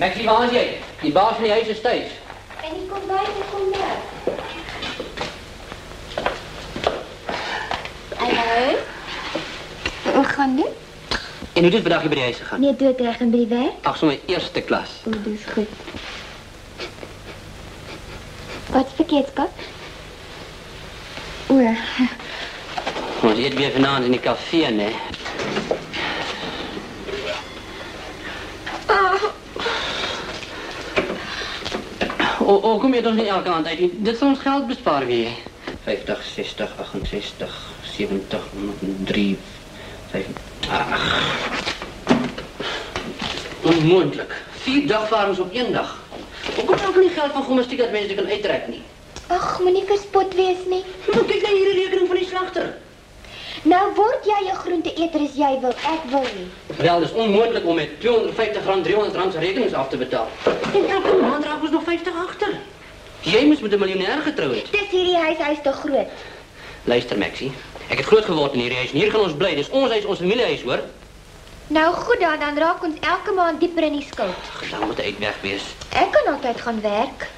Maxie, waar is jy? Die baas van die huis is thuis. En die kom buiten, kom daar. Hallo? Hoe gaan dit? En hoe het vandag hier by die huis gegaan? Nee, dood reg en by die werk? Ag, sommer eerste klas. O, dis goed. Wat verkeerd, skat? O, Ons eet weer vanaand in die kafee, né? Kom je toch niet elke maand uit? Dit zal ons geld besparen weer. 50, 60, 68, 70, 103, 5... Ach. Onmogelijk. 4 dagvarings op 1 dag. Hoe komt ook niet geld van gymnastiek dat mensen kan uittrekken niet? ach, moenie verspot wees nie. Maar kijk naar hier de rekening van die slachter. Nou word jy 'n groente-eter as jy wil, ek wil nie. Wel, het is onmogelijk om met 250 rand, 300 rand zijn rekenings af te betalen. En elke maand raken we nog 50 achter. Jij moest met een miljonair getrouwd. Dis hierdie huis te groot. Luister, Maxie. Ik heb groot geworden in hierdie huis en hier gaan ons blij. Dis ons huis, ons familiehuis, hoor. Nou goed dan raak ons elke maand dieper in die skuld. Ach, dan moet uit weg wees. Ek kan altyd gaan werk.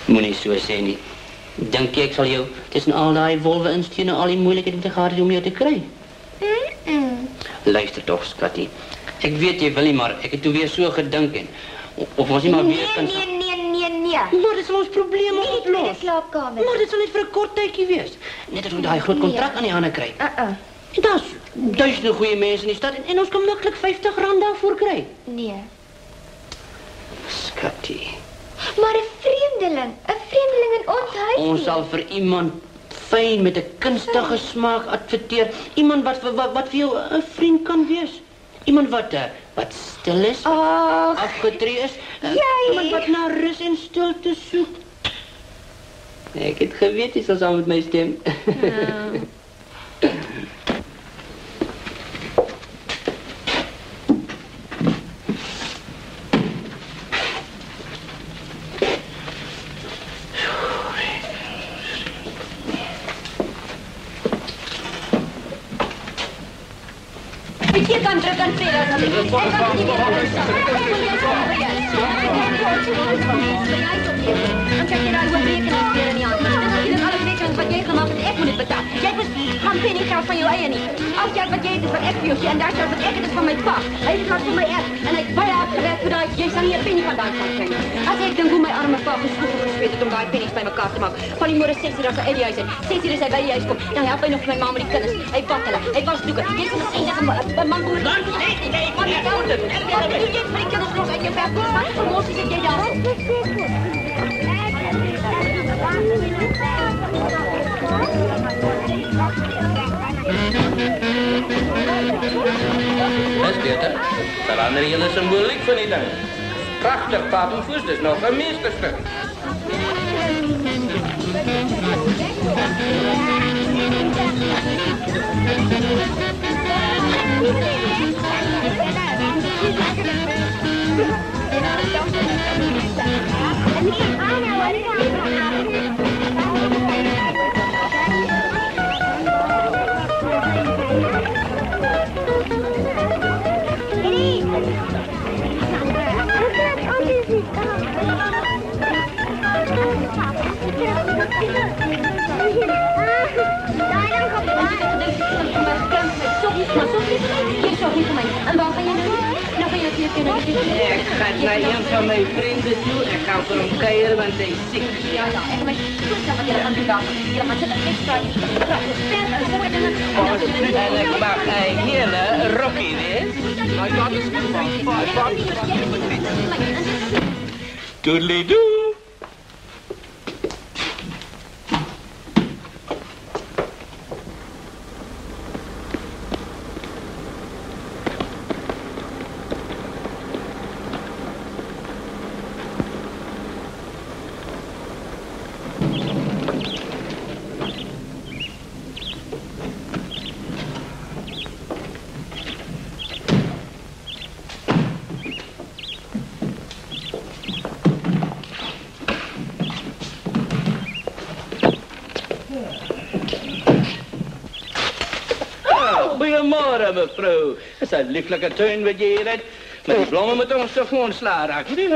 Moenie so sê nie. Dink jy ek sal jou tussen al die wolwe instuur en al die moeilijkheden te gaan om jou te kry? Luister toch, Scotty. Ik weet jy wil nie, maar ek het toe weer so gedink en of ons nie maar weer kan... Nee. Maar dit sal ons probleem oplos. In die slaapkamer. Maar dit sal net vir 'n kort tydjie wees. Net as ons daai groot kontrak aan die hande kry. En daar's duisende goeie mense in die stad en ons kan maklik 50 rand daarvoor kry. Nee. Scotty. Maar 'n vreemdeling in ons huis. Ons sal vir iemand fyn met 'n kunstige smaak adverteer. Iemand wat vir jou 'n vriend kan wees. Iemand wat stil is, afgetree is. Iemand wat na rus en stilte soek. Ek het geweet jy sal saam met my stem. Jy kan druk en sê dat ek kan nie meer dan kyk jy daai hoë rekening weer in die hand. Dis al die rekenings wat jy gemaak het, ek moet dit betaal. Jy moet gaan penny geld van jou eie nie. Al jy wat jy het is wat ek vir jou gee en daar staan wat ek het is van my pa. Hy het gehad vir my erf en hy het baie hard gewerk vir daai jy sal nie 'n penny vandaan kan kry. As ek dink hoe my arme pa gesweet het om daai pennies bymekaar te maak. Van die môre 6:00 as hy uit die huis is. 6:00 is hy by die huis kom. Dan help hy nog my ma met die kinders. Hy bak hulle. Hy was doeke. Jy sê dis 'n man moet Dis beter. Verander julle simboliek van die ding. Pragtig, papenvoes, dis nog 'n meesterstuk. Ik ga naar een van mijn vrienden toe en ga voor hem keieren, want hij is ziek. Ja, en my toestel wat jy gaan doen daar. Jy gaan sit ekstra. En ik mag een hele Rocky wees. Toedeledoe. Goedemorgen, mevrouw. Het is een lieflijke tuin wat je hier hebt. Maar die bloemen moeten ons toch gewoon slaan raken. Die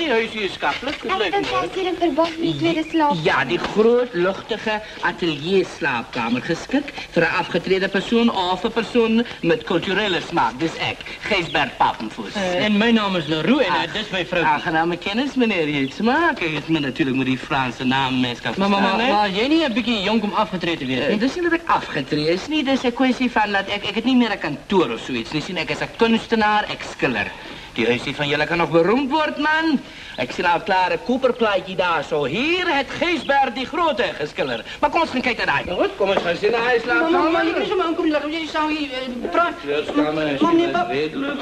huisje is schappelijk. En dat was hier in verband met die tweede slaapkamer. Ja, die groot, luchtige atelierslaapkamer geschikt voor een afgetreden persoon of een persoon met culturele smaak. Dus ik, Gijsbert Papenvoet. En mijn naam is Leroux en dit is mijn vrouw. Aangename kennis, meneer. Je hebt smaak. Je hebt me natuurlijk met die Franse naam mensen kan Maar jij niet een beetje jong om afgetreden te worden? Dus dat ik afgetreden is niet. Dus een kwestie van dat ik het niet meer een kantoor of zoiets. Dus ik is een kunstenaar, ik schiller. Die huisje van jullie kan nog beroemd worden, man. Ik zie nou klaar een koperplaatje daar zo. Hier het Gijsbert die grote geschiller. Maar kom eens gaan kijken naar huis. Kom eens gaan zitten. Hij slaapt. Maar je is hem aankomen lachen. Je zou hier praten. Ja, staan maar. Maar meneer Pap. Redelijk.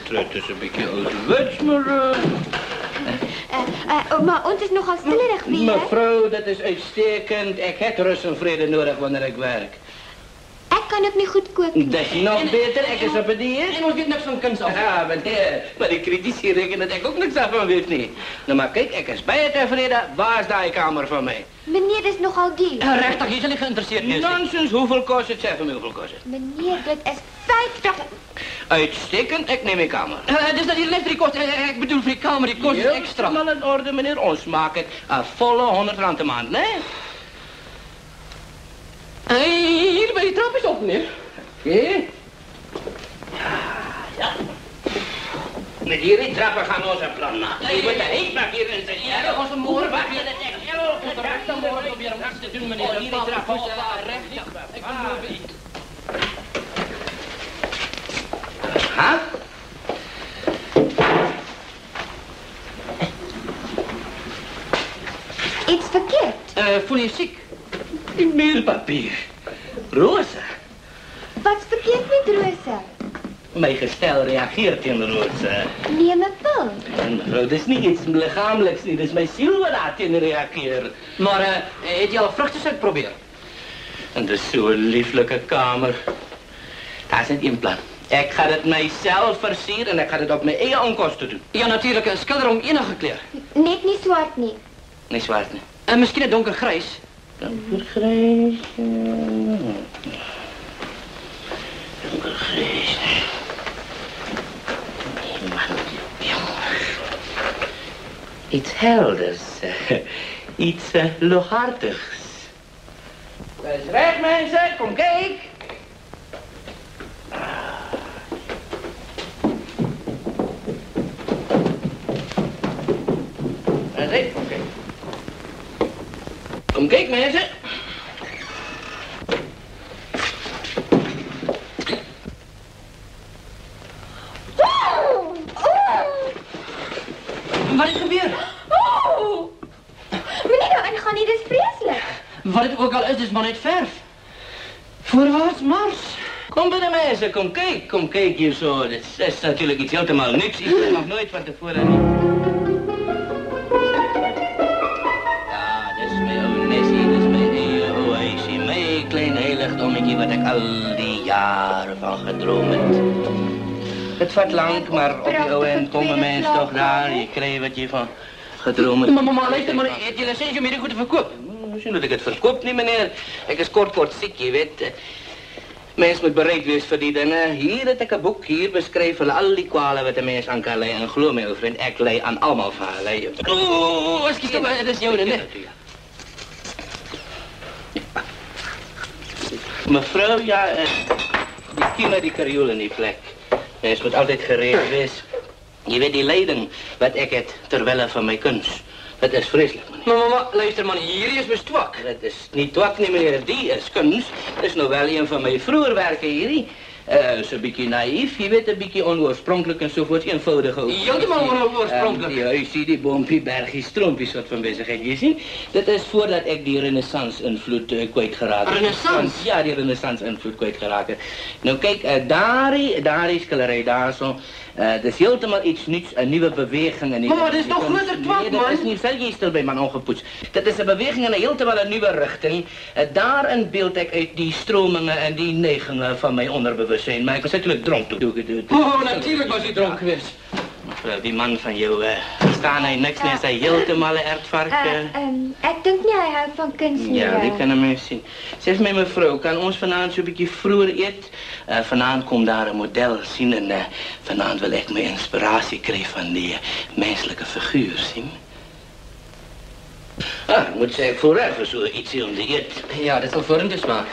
Het is een beetje ouderwets, maar... Maar ons is nogal stillerig weer. Mevrouw, dat is uitstekend. Ik heb rust en vrede nodig wanneer ik werk. Ik kan ook niet goed koken. Dat is nog beter. Ik is op het dieet. En ons weet niks van kunst af. Ja, maar die critici rekenen dat ik ook niks af van weet niet. Nou, maar kijk, ik is bij het tevreden. Waar is die kamer van mij? Meneer, dat is nogal duur. Rechtig, je is niet geïnteresseerd. Nonsens, hoeveel kost het? Zeg me hoeveel kost het? Meneer, dat is 50. Uitstekend, ik neem mijn kamer. Dus dat die lift die kost, ik bedoel voor die kamer, die kost extra. Helemaal in orde, meneer. Ons maakt het een volle 100 rand per maand, nee? Hier bij die trap is op, meneer. Oké. Ja. Met die trappen gaan we onze plan maken. Je moet er niet maar hier in zijn. Ja, onze moeder wacht je dat echt. Ja, recht dan morgen proberen om niks te doen, meneer. Hier die trap is recht. Ik ben niet. Ha? Iets verkeerd. Voel je ziek? Die meelpapier. Rosa. Wat is verkeerd met Rosa? Mijn gestel reageert in rosa. Neem een pil. En mevrouw, dat is niet iets lichamelijks, niet. Dat is mijn ziel waar dat in reageert. Maar heeft je al vruchten uitgeprobeerd? En dat is zo'n lieflijke kamer. Dat is niet in plan. Ik ga het mijzelf versieren en ik ga het op mijn eigen onkosten doen. Ja, natuurlijk, een schilder om enige kleur. Net niet zwart niet. Nee, zwart niet. En misschien een donkergrijs. Donkergrijs. Donkergrijs. Nee, man. Iets helders. Iets loghartigs. Dat is recht, mensen. Kom, kijk. Kom, kijk mensen. Wat is er gebeurd? Meneer, en gaan niet, dat is vreselijk. Wat het ook al is, is maar niet verf. Voorwaarts mars. Kom bij de mensen, kom kijk hier zo. Dat is natuurlijk iets helemaal niks. Ik heb nog nooit van tevoren niet. Ja, dat is mijn oude Nessie, dat is mijn eigen oasie. Mijn klein heiligdommetje wat ik al die jaren van gedroomd heb. Het vat lang, maar op je oude eind komen mensen toch daar. Je krijgt wat je van gedroomd hebt. Maar luister, maar heeft je licentie om hier goed te verkopen? Misschien dat ik het verkoop niet, meneer. Ik is kort ziek, je weet. Mens moet bereid wees voor die dingen. Hier heb ik een boek, hier beschrijven al die kwalen wat de mens aan kan leiden. En geloof me, vriend, ik leid aan allemaal van. Oeh, is het dat is jou, hè? Mevrouw, ja, die kiemen die karioel in die plek. Mens moet altijd gereed wees. Je weet die lijden wat ik het terwille van mijn kunst. Dat is vreselijk, meneer. Maar, luister man, hier is mijn twak. Dat is niet twak, niet meneer, die is kunst. Dat is nog wel een van mijn vroeger werken hier. Zo'n beetje naïef, je weet, een beetje onoorspronkelijk enzovoort, eenvoudig ook. Helemaal onoorspronkelijk. Ja, je ziet die boompie, bergie, stroompie soort van bezigheid, je ziet. Dat is voordat ik die renaissance-invloed kwijtgeraakt. Renaissance? Ja, die renaissance-invloed kwijtgeraakt. Nou kijk, daar is skillerij daar zo. Dat is helemaal iets nieuws, een nieuwe beweging. Maar dat is toch groter twak, nee, man? dat is niet, vel je stil bij man, ongepoetst. Dat is een beweging in helemaal een nieuwe richting. Daarin beeld ik uit die stromingen en die neigingen van mijn onderbewustzijn. Maar ik was natuurlijk dronken toen. Oh, natuurlijk was hij dronken geweest. Mevrouw, die man van jou verstaan hij niks meer. Hij heeltemal een ertvark. Ik denk niet hij houdt van kunst meer. Ja, die kan hem eens zien. Zeg mij mevrouw, kan ons vanavond zo'n beetje vroeger eten? Vanavond komt daar een model zien en vanavond wil ik mijn inspiratie krijgen van die menselijke figuur zien. Moet zeg voor even zoiets om te eten. Ja, dat zal voor hem dus maken.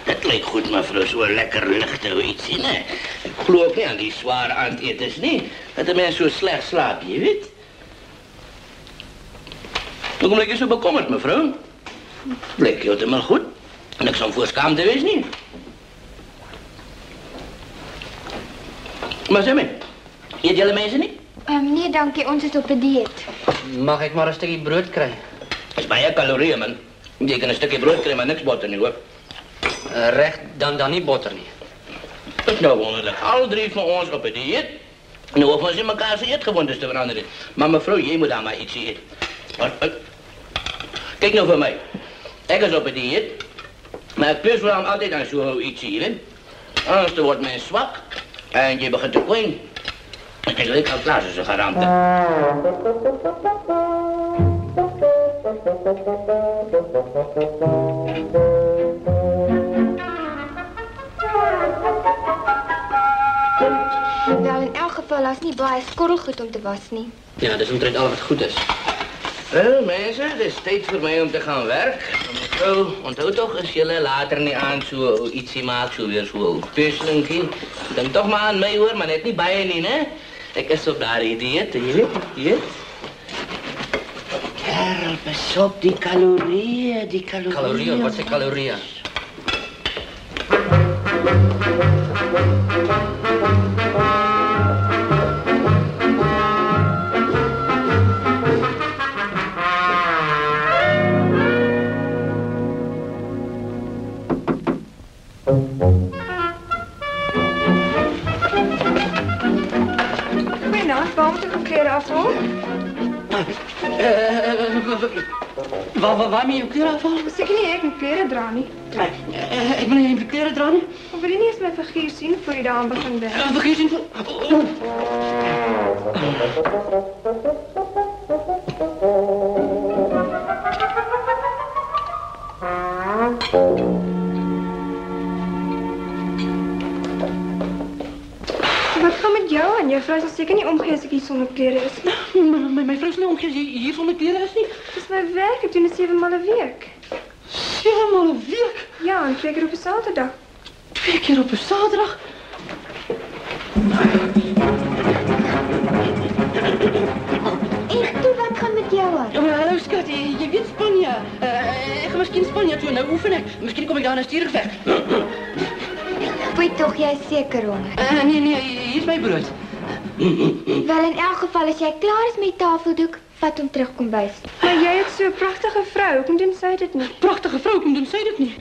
Dat lijkt goed, mevrouw. Zo lekker luchtig iets in, hè. Ik geloof niet aan die zware aandetens, niet. Dat de mens zo slecht slaapt, je weet. Waarom lijk je zo bekommerd, mevrouw? Lijkt je helemaal goed. En ik zou voor schaamte wees niet. Maar zeg me, eet jullie mensen niet? Nee, dank je. Ons is op een dieet. Mag ik maar een stukje brood krijgen? Dat is bij je calorieën, man. Je kan een stukje brood krijgen, maar niks boter niet, hoor. Recht, dan niet boter niet. Dat is nou wonderlijk. Alle drie van ons op het dieet. Nu hoeven we in elkaar zijn eetgewoontes te veranderen. Maar mevrouw, jij moet aan mij iets eten. Kijk nou voor mij. Ik is op het dieet. Maar ik plus waarom altijd aan zoiets hier, hè. Anders wordt men zwak. En je begint te kwijn. En dan ik al klaar zijn garante. Wel, in elk geval is niet baie skorrelgoed om te was nie. Ja, dat is omtrent al wat goed is. Wel, mensen, het is tijd voor mij om te gaan werken. Mevrouw, onthoud toch, als jullie later niet aan zo ietsie maakt, zo weer zo pusseling, dan toch maar aan mij hoor, maar net niet bij je niet, hè. Ik is op daar dieet, je weet. Kerel, pas op, die calorieën. Calorieën, wat zijn calorieën? Waarom moet ik mijn kleren afhalen? Waarmee je kleren afhalen? Zeker niet, ik moet kleren dragen niet. Ik ben niet kleren dragen. Of wil je niet eens mijn figuur zien voor je daar aan begint bent? Vergeet je niet. Wat gaat met jou en je vrouw zal zeker niet omgeven als ik hier zonder kleren is. Mijn vrouw is niet omgekeerd. Hier zonder kleren is niet. Het is mijn werk, ik doe het 7 maal een week. 7 maal een week? Ja, en 2 keer op een zaterdag. 2 keer op een zaterdag? Echt, toe, wat gaat met jou aan? Hallo schat, je weet Spanje. Ik ga misschien Spanje toe, nou oefen ik. Misschien kom ik daar naar Stierenweg. Foei toch, jij is zeker honger. Nee, hier is mijn brood. Wel, in elk geval, als jij klaar is met je tafeldoek, vat hem terug, kom bij. Maar jij hebt zo'n prachtige vrouw, hoe doen zij dit niet? Prachtige vrouw, hoe doen zij dit niet?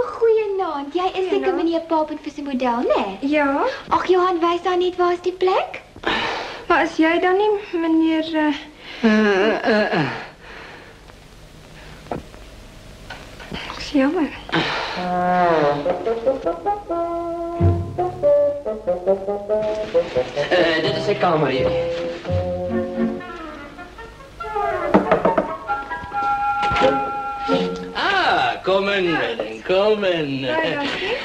Goeienaand. Jij is zeker meneer Papen voor zijn model, nee? Ja, Ach, Johan, wijs dan niet, waar is die plek? maar als jij dan niet, meneer... Ach, is jammer. Dit is de kamer hier. Komen. Ja, dank je.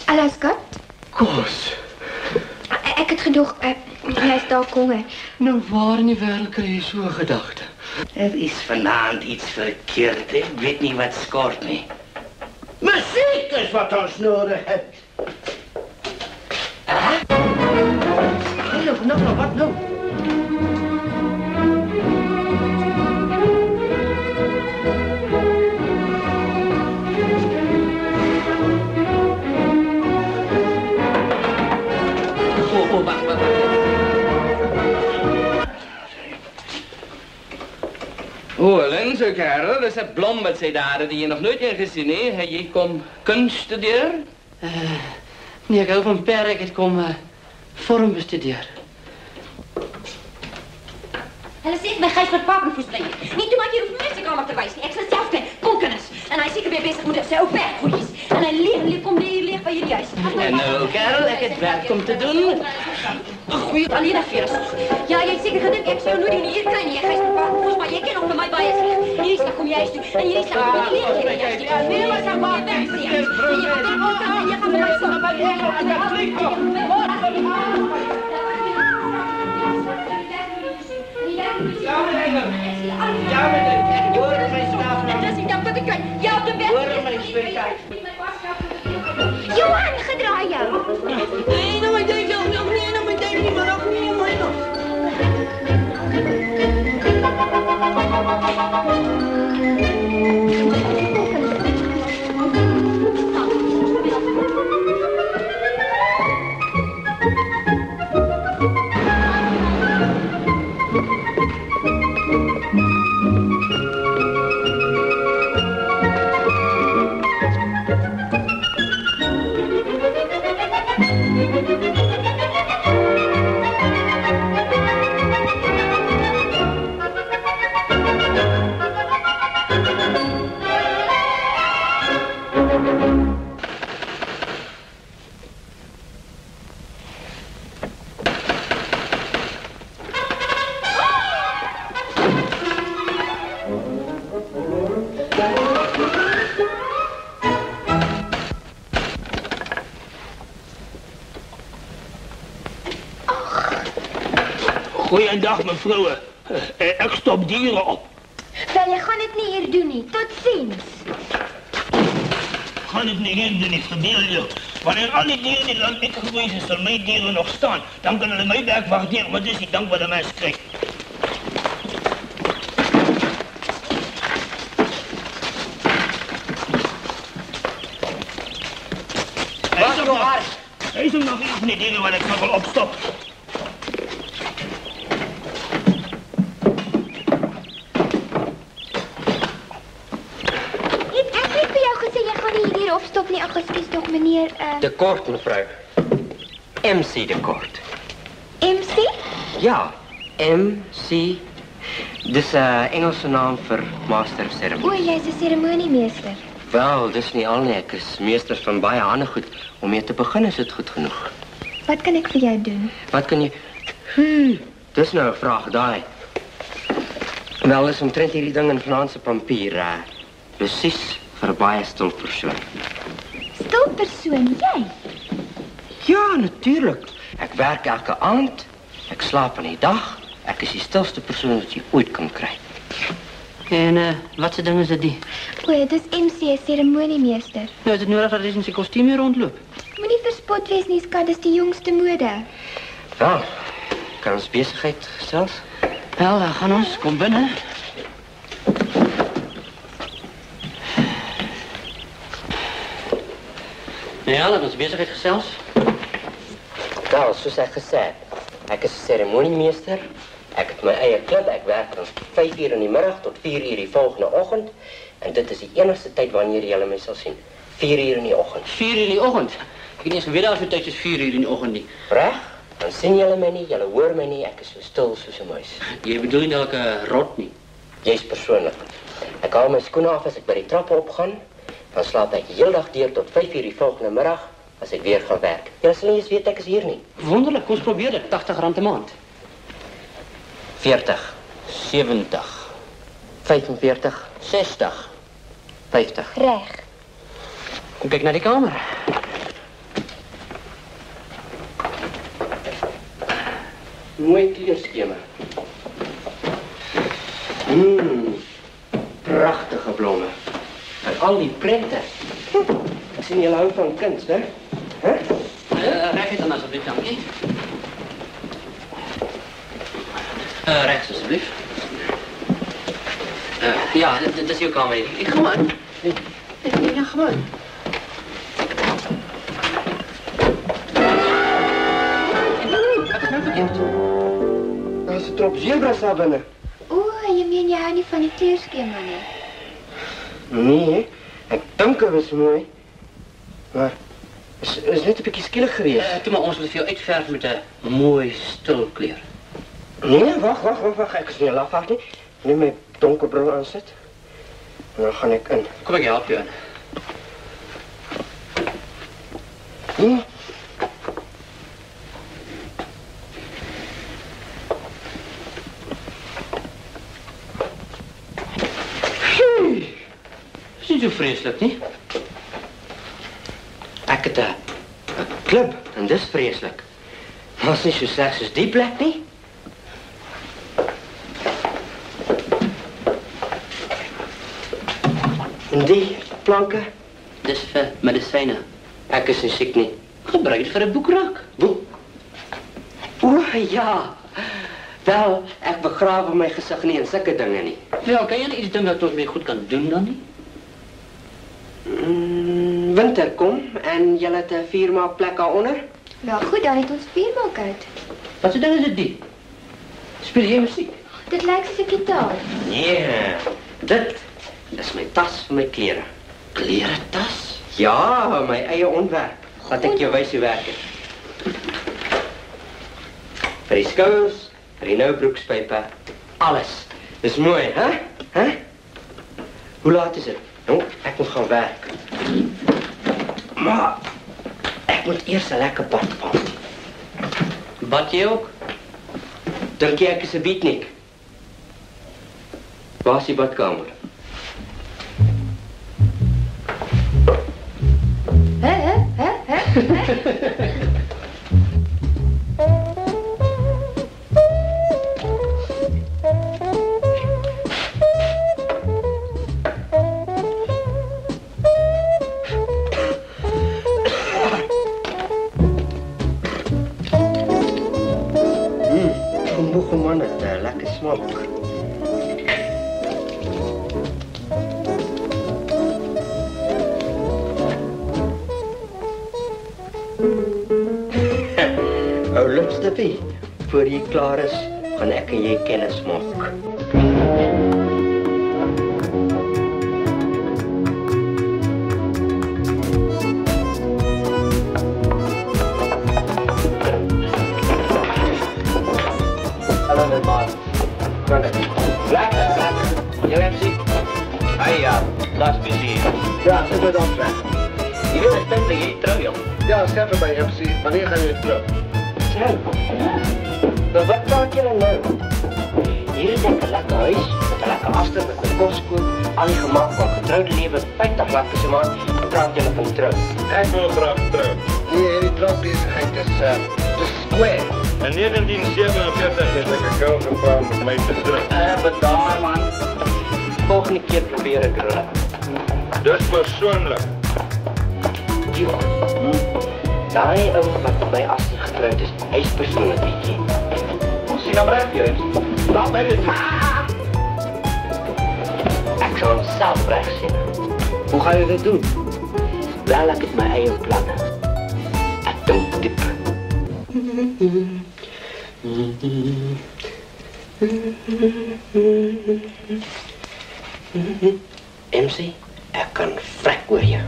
Hallo, schat. Koos. Ik het gedoog, jij is daar kongen. Nou, waar in die wereld krijg je zo'n gedachte? Er is vanavond iets verkeerd, hè. Ik weet niet wat scoort niet. Muziek is wat ons nodig hebt. Nou, wat nou? Wacht. zo, Karel. Dat is een blom wat zij daar die je nog nooit in gezien heeft. Heb je kom kunst studeren? Nee, ik hou van perk. Ik kom vorm bestuderen. Hulle sê my gys met papenvoet bring. Nie toe maar hier hoef mense kamer te wys nie. Ek sal self kyk. Kom kinders. En hy seker weer besig met sy ou werkgoedjies. En hy leeg kom leeg by hierdie huis. En nou, Karel, ek het werk om te doen. Goeie alleen afweer. Ja, jy het seker gedink ek sou jou nooit hier kry nie. Gys met papenvoet, maar jy ken nog vir my baie sleg. Hierdie slag kom jy huis toe. En hierdie slag kom jy leeg. Nee, maar sal maar werk sien. Jy gaan vir my sorg. Ja, meneer. Ik hoor mijn staf. Dat is niet dan wat ik weet. Ja, op de bed. Hoor mijn spreker. Johan, gedraai jou. Nee, nou mijn duim zelf nog niet. Nou mijn duim niet, maar ook niet. Maar nog. Goeiedag mevrouw, ik stop dieren op. Wel, je gaat het niet hier doen, niet. Tot ziens. Ga het niet hier doen, ik verdeel je. Wanneer al die dieren in het land niet geweest is, zal mijn dieren nog staan. Dan kunnen ze mijn werk waarderen, maar dit is niet dank wat de mens krijgt. Hij is er nog iets niet dieren wat ik nog wel opstop. Opstop nie, ag, ekskuus tog meneer. De Kort, mevrouw. MC de Kort. MC? Ja, MC. Dis 'n Engelse naam vir master of ceremony. O, jy's 'n seremoniemeester. Wel, dis nie al nie. Ek is meester van baie ander goed. Om mee te begin is dit goed genoeg. Wat kan ek vir jou doen? Wat kan jy... Dis nou 'n vraag, daai. Wel, is omtrent hierdie ding in Franse papier. Presies vir 'n baie stil persoon. Stil persoon, jy? Ja, natuurlijk. Ek werk elke aand. Ek slaap aan die dag. Ek is die stilste persoon wat jy ooit kan kry. En wat se ding is dit die? O, dis MC, seremoniemeester. Nou, is het nodig dat hy in sy kostuum hier rondloop? Moenie verspot wees nie, skat, dis die jongste mode. Wel, kan ons besigheid gesels? Wel, dan gaan ons. Kom binnen. Ja, dat is besigheid gesels. Wel, soos ek gesê het, ek is 'n seremoniemeester. Ek het my eie klub. Ek werk van 5 uur in die middag tot 4 uur die volgende oggend. En dit is die enigste tyd wanneer julle my sal sien. 4 uur in die oggend. 4 uur in die oggend? Ek het nie eens geweet daar so tyd is 4 uur in die oggend nie. Reg? Dan sien julle my nie, julle hoor my nie. Ek is so stil soos 'n muis. Jy bedoel nie dat ek 'n rot nie? Jy's persoonlik. Ek haal my skoene af as ek by die trappe opgaan. Dan slaap ek die hele dag deur tot 5 uur die volgende middag as ek weer gaan werk. Julle sal nie eens weet ek is hier nie. Wonderlik, kom ons probeer dit. R80 'n maand. 40, 70, 45, 60. 50. Reg. Kom kyk na die kamer. Mooi kleurskema. Prachtige blomme. En al die prente. Ek sien julle hou van kuns, hè? Reg het dan asseblief, dankie. Rechts alsjeblieft. Ja, dat is jouw kamer. Ik ga maar. Ja, ga maar. Wat is nou verkeerd? Daar is 'n trop zebras daar binne. O, jy jy meen jy hou nie van die kleurskema nie? Nee, ek dink dit was mooi. Maar is net 'n bietjie skielik geweest. Toe maar ons wil vir jou uitverf met 'n mooi stil kleur. Nee, wag, ek is nie lafaard nie. Neem my donkerbril aansit. En dan gaan ek in. Kom ek help jou in. Is nie so vreeslik nie. Ek het 'n klub en dis vreeslik. Maar is nie so sleg soos die plek nie. En die planke, Dis vir medisyne. ek is nie siek nie. Gebruik dit vir 'n boekrak. O ja. Wel, ek begrawe my gesig nie in sulke dinge nie. Wel, kan jy nie iets dink wat ons mee goed kan doen dan nie? Winter kom en jy het 'n vuurmaakplek daaronder. Wel goed, dan het ons vuurmaak uit. Wat se ding is dit die? Speel jy musiek? Dit lyk soos 'n gitaar. Nee, dit is my tas vir my klere. Klere tas? Ja, my eie ontwerp. Wat ek jou wys hoe werk dit. Vir die skouers, vir die nou broekspype, alles. Dis mooi, hè? Hoe laat is dit? Nou, ek moet gaan werk. Maar ek moet eers 'n lekker bad val. Bad jy ook? Dink jy ek is 'n beatnik? Waar is die badkamer? Kombucha man, het lekker smaak. Ou lipstippie, voor jy klaar is, gaan ek en jy kennis maak. Hallo met maat. Lekker. Jou MC? Hey, ja, laat me zien. Ja, ik ben op weg. Je wil een stem dat je terug, joh. Ja, schep er bij MC. Wanneer ga je terug? Zo. Maar wat maak jy nou? Hier is ek 'n lekker huis, met 'n lekker afstand met 'n koskoop, al die gemak van getroude lewe, 50 lekker se maand, praat jy van trou. Ik wil graag terug. Nee, die trouwbezigheid is square. In 1947 is ik een girl gevraagd om mij te terug. Bedaar man. Volgende keer probeer ek hulle. Dus persoonlijk. Ja. Daai ou wat met my as getrouwd is, hy is persoonlik bietjie. Sien hem recht, Jens. Laat mij dit doen. Ek sal hom self reg sien. Hoe gaan jy dit doen? Wel, ek het my eie planne. Ek dink diep. MC, ek kan vrek oor jou.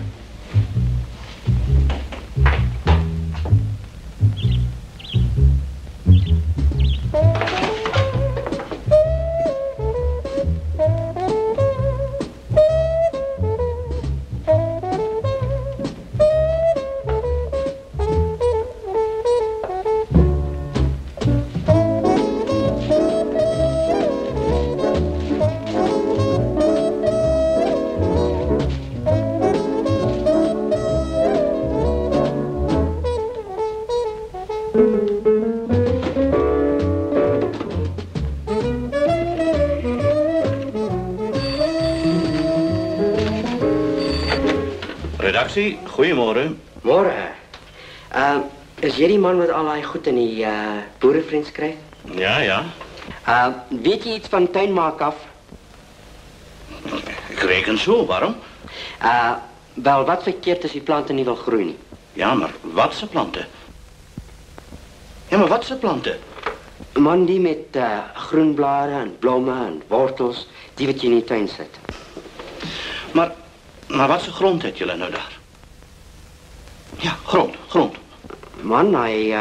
Redactie, goedemorgen. Môre. Is jy die man wat al daai goed in die boerevriend skryf? Ja. Weet jy iets van tuinmaak af? Ik reken zo, waarom? Wel, wat verkeerd as die plante nie wil groei nie? Ja, maar wat ze planten? Ja, maar wat ze planten? Man, die met groenblare en blomme en wortels, die wat jy in die tuin sit. Maar wat se grond het julle nou daar? Ja, grond. Man, hy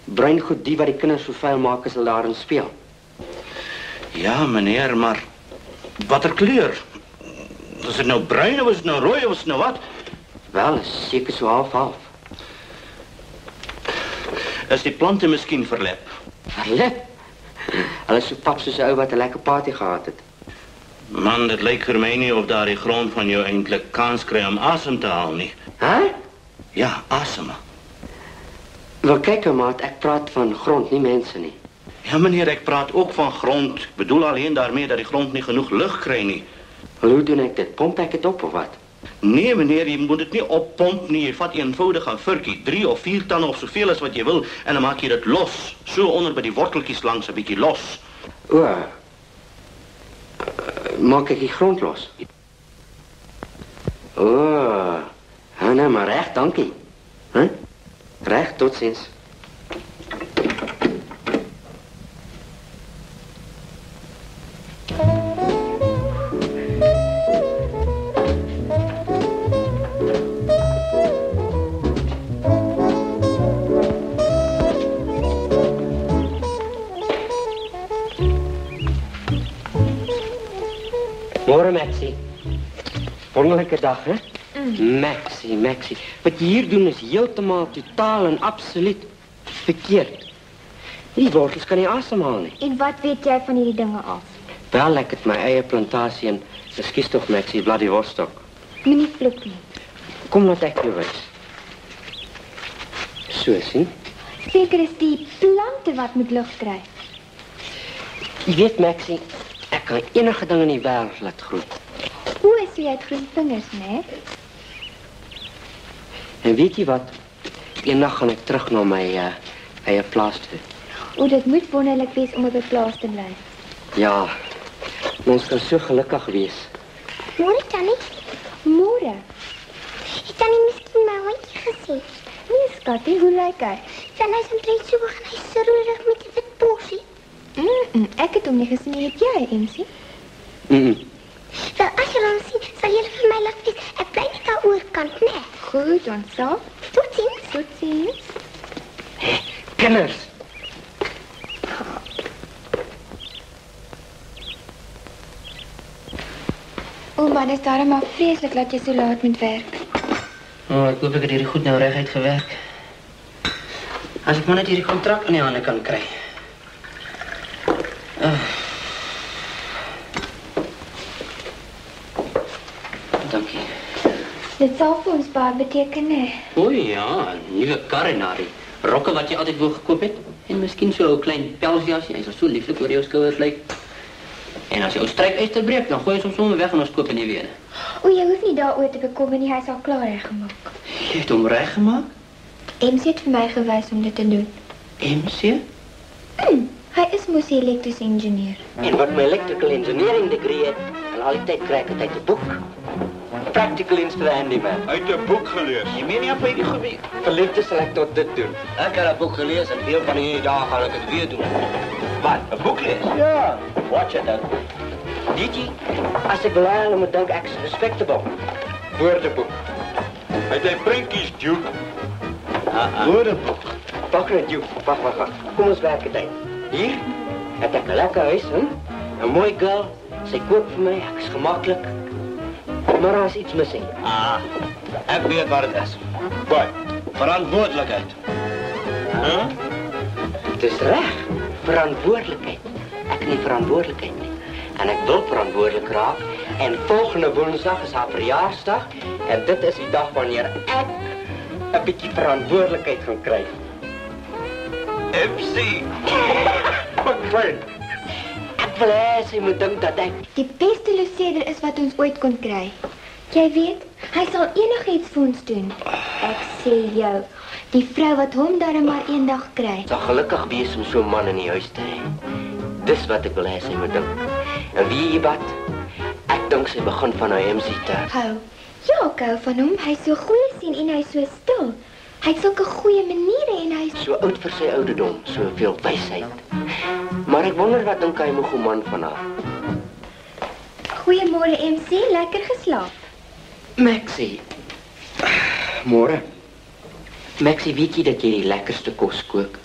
bruin goed die wat die kinders so vuil maak as hulle daarin speel. Ja, meneer, maar watter kleur? Is dit nou bruin of is dit nou rooi of is dit nou wat? Wel, is seker so half. Is die plante miskien verlep? Verlep? Hulle is so pap soos 'n ou wat 'n lekker party gehad het. Man, dit lyk vir my nie of daar die grond van jou eintlik kans kry om asem te haal nie. Hè? Ja, asem. Wel, kyk maat, ek praat van grond, nie mense nie. Ja, meneer, ek praat ook van grond. Ek bedoel alleen daarmee dat die grond nie genoeg lug kry nie. Hoe doen ek dit? Pomp ek dit op of wat? Nee, meneer, jy moet dit nie oppomp nie. Jy vat eenvoudig 'n vurkie, 3 of 4 tande of soveel as wat jy wil, en dan maak jy dit los. So onder by die worteltjies langs 'n bietjie los. Maak ek die grond los? Nee, maar reg, dankie. Reg, totsiens. Môre, Maxie. Wonderlike dag, hè? Maxie. Wat jy hier doen is heeltemal totaal en absoluut verkeerd. Die wortels kan nie asemhaal nie. En wat weet jy van hierdie dinge af? Wel, ek het my eie plantasie en ekskuus tog, Maxie, Vladivostok. Moenie vloek nie. Kom laat ek jou wys. So, sien? Seker is die plante wat moet lig kry. Jy weet, Maxie, ek kan enige ding in die wêreld laat groei. Hoe is jy het groen vingers, né? En weet jy wat? Eendag gaan ek terug na my eie plaas toe. O, dit moet wonderlik wees om op 'n plaas te bly. Ja, ons kan so gelukkig wees. Môre, Tannie. Môre. Het Tannie miskien my hondjie gesien? Nee, skatie, hoe lyk hy? Sy is omtrent so hoog en hy is so roerig met 'n wit borsie. Ek het hom nie gesien nie, het jy, MC? Wel, as jy hom sien, sal jy vir my laat weet. Ek bly net daar oorkant, né? Goed, ons sal. Totsiens. Kinders. Ouma, dit is daarom maar vreeslik dat jy so laat moet werk. Ek hoop ek het hierdie goed nou reguit gewerk. As ek maar net hierdie kontrak in die hande kan kry. Dankie. Dit sal vir ons baie beteken, né? O ja, 'n nuwe kar en die rokke wat jy altyd wou gekoop het. En miskien so 'n klein pelsjasie, hy sal so lieflik oor jou skouers lyk. En as jy ou strykyster breek, dan gooi jy hom sommer weg en ons koop 'n nuwe een. O, jy hoef nie daaroor te bekommer nie, hy is al klaar reggemaak. Jy het hom reggemaak? MC het vir my gewys om dit te doen. MC? Hy is mos 'n elektriese ingenieur. En wat my electrical engineering degree het, en al die tyd kry ek dit uit 'n boek. Practical Ins for the Handyman. Uit 'n boek gelees. Jy meen nie op hierdie gebied. Verliefde sal ek tot dit doen. Ek het 'n boek gelees en deel van hierdie dae gaan ek dit weer doen. Wat? 'n boek lees? Ja, watch it dan. Weet jy, as ek wil hê hulle moet dink ek is respectable. Woordeboek. Het jy prentjies, Duke? Woordeboek. Pak net jou. Wag. Kom ons werk dit uit. Hier het ek 'n lekker huis, hè? 'n mooi girl. Sy kook vir my, ek is gemaklik. Maar daar is iets missing. Ek weet wat dit is. Wat? Verantwoordelikheid. Dis reg. Verantwoordelikheid. Ek het nie verantwoordelikheid nie. En ek wil verantwoordelik raak. En volgende Woensdag is haar verjaarsdag. En dit is die dag wanneer ek 'n bietjie verantwoordelikheid gaan kry. MC. Ek wil hê sy moet dink dat ek... Die beste luceder is wat ons ooit kon kry. Jy weet, hy sal enigiets vir ons doen. Ek sê jou, die vrou wat hom darem maar eendag kry. Sal gelukkig wees om so 'n man in die huis te hê. Dis wat ek wil hê sy moet dink. En weet jy wat? Ek dink sy begin van haar MC te hou. Ja, ek hou van hom. Hy's so goeie sien en hy's so stil. Hy het sulke goeie maniere en hy's so oud vir sy ouderdom, soveel wysheid. Maar ek wonder wat dink hy moeg man van haar. Goeiemôre MC, lekker geslaap. Maxie. Môre. Maxie, weet jy dat jy die lekkerste kos kook?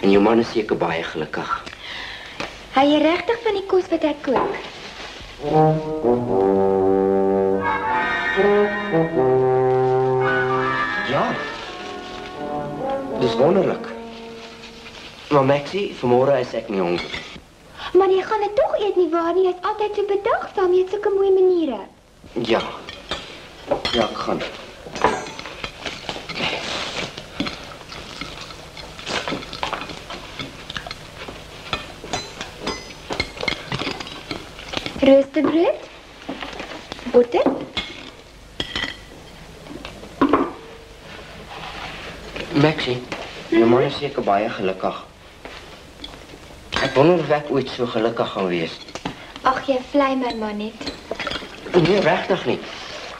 En jou man is seker baie gelukkig. Hy is regtig van die kos wat ek kook. Ja. Dis wonderlik. Maar Maxie, vanmôre is ek nie honger. Maar jy gaan dit tog eet nie waar nie, jy's altyd so bedagsaam, jy het sulke mooi maniere. Ja. Ja, ek gaan. Roosterbrood, boter. Maxie, jou man is seker baie gelukkig. Ek wonder of ek ooit so gelukkig gaan wees. Ag, jy vleimer maar net. Nee, regtig nie.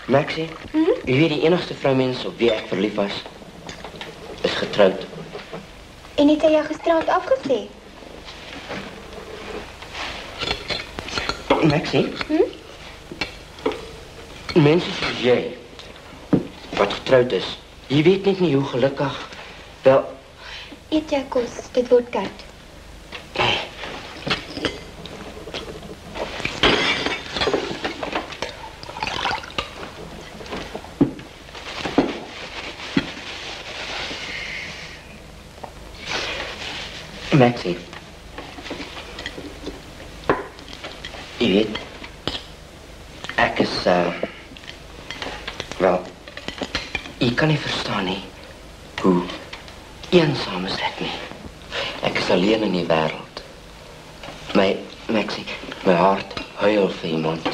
Maxie, jy weet die enigste vroumens op wie ek verlief was, is getroud. En het hy jou gisterand afgesê? Maxie? Mense soos jy, wat getroud is, jy weet net nie hoe gelukkig, wel... Eet jou kos, dit word koud. Maxie, jy weet, ek is, wel, jy kan nie verstaan nie, hoe eensaam is ek nie. Ek is alleen in die wêreld. Maxie, my hart huil vir iemand.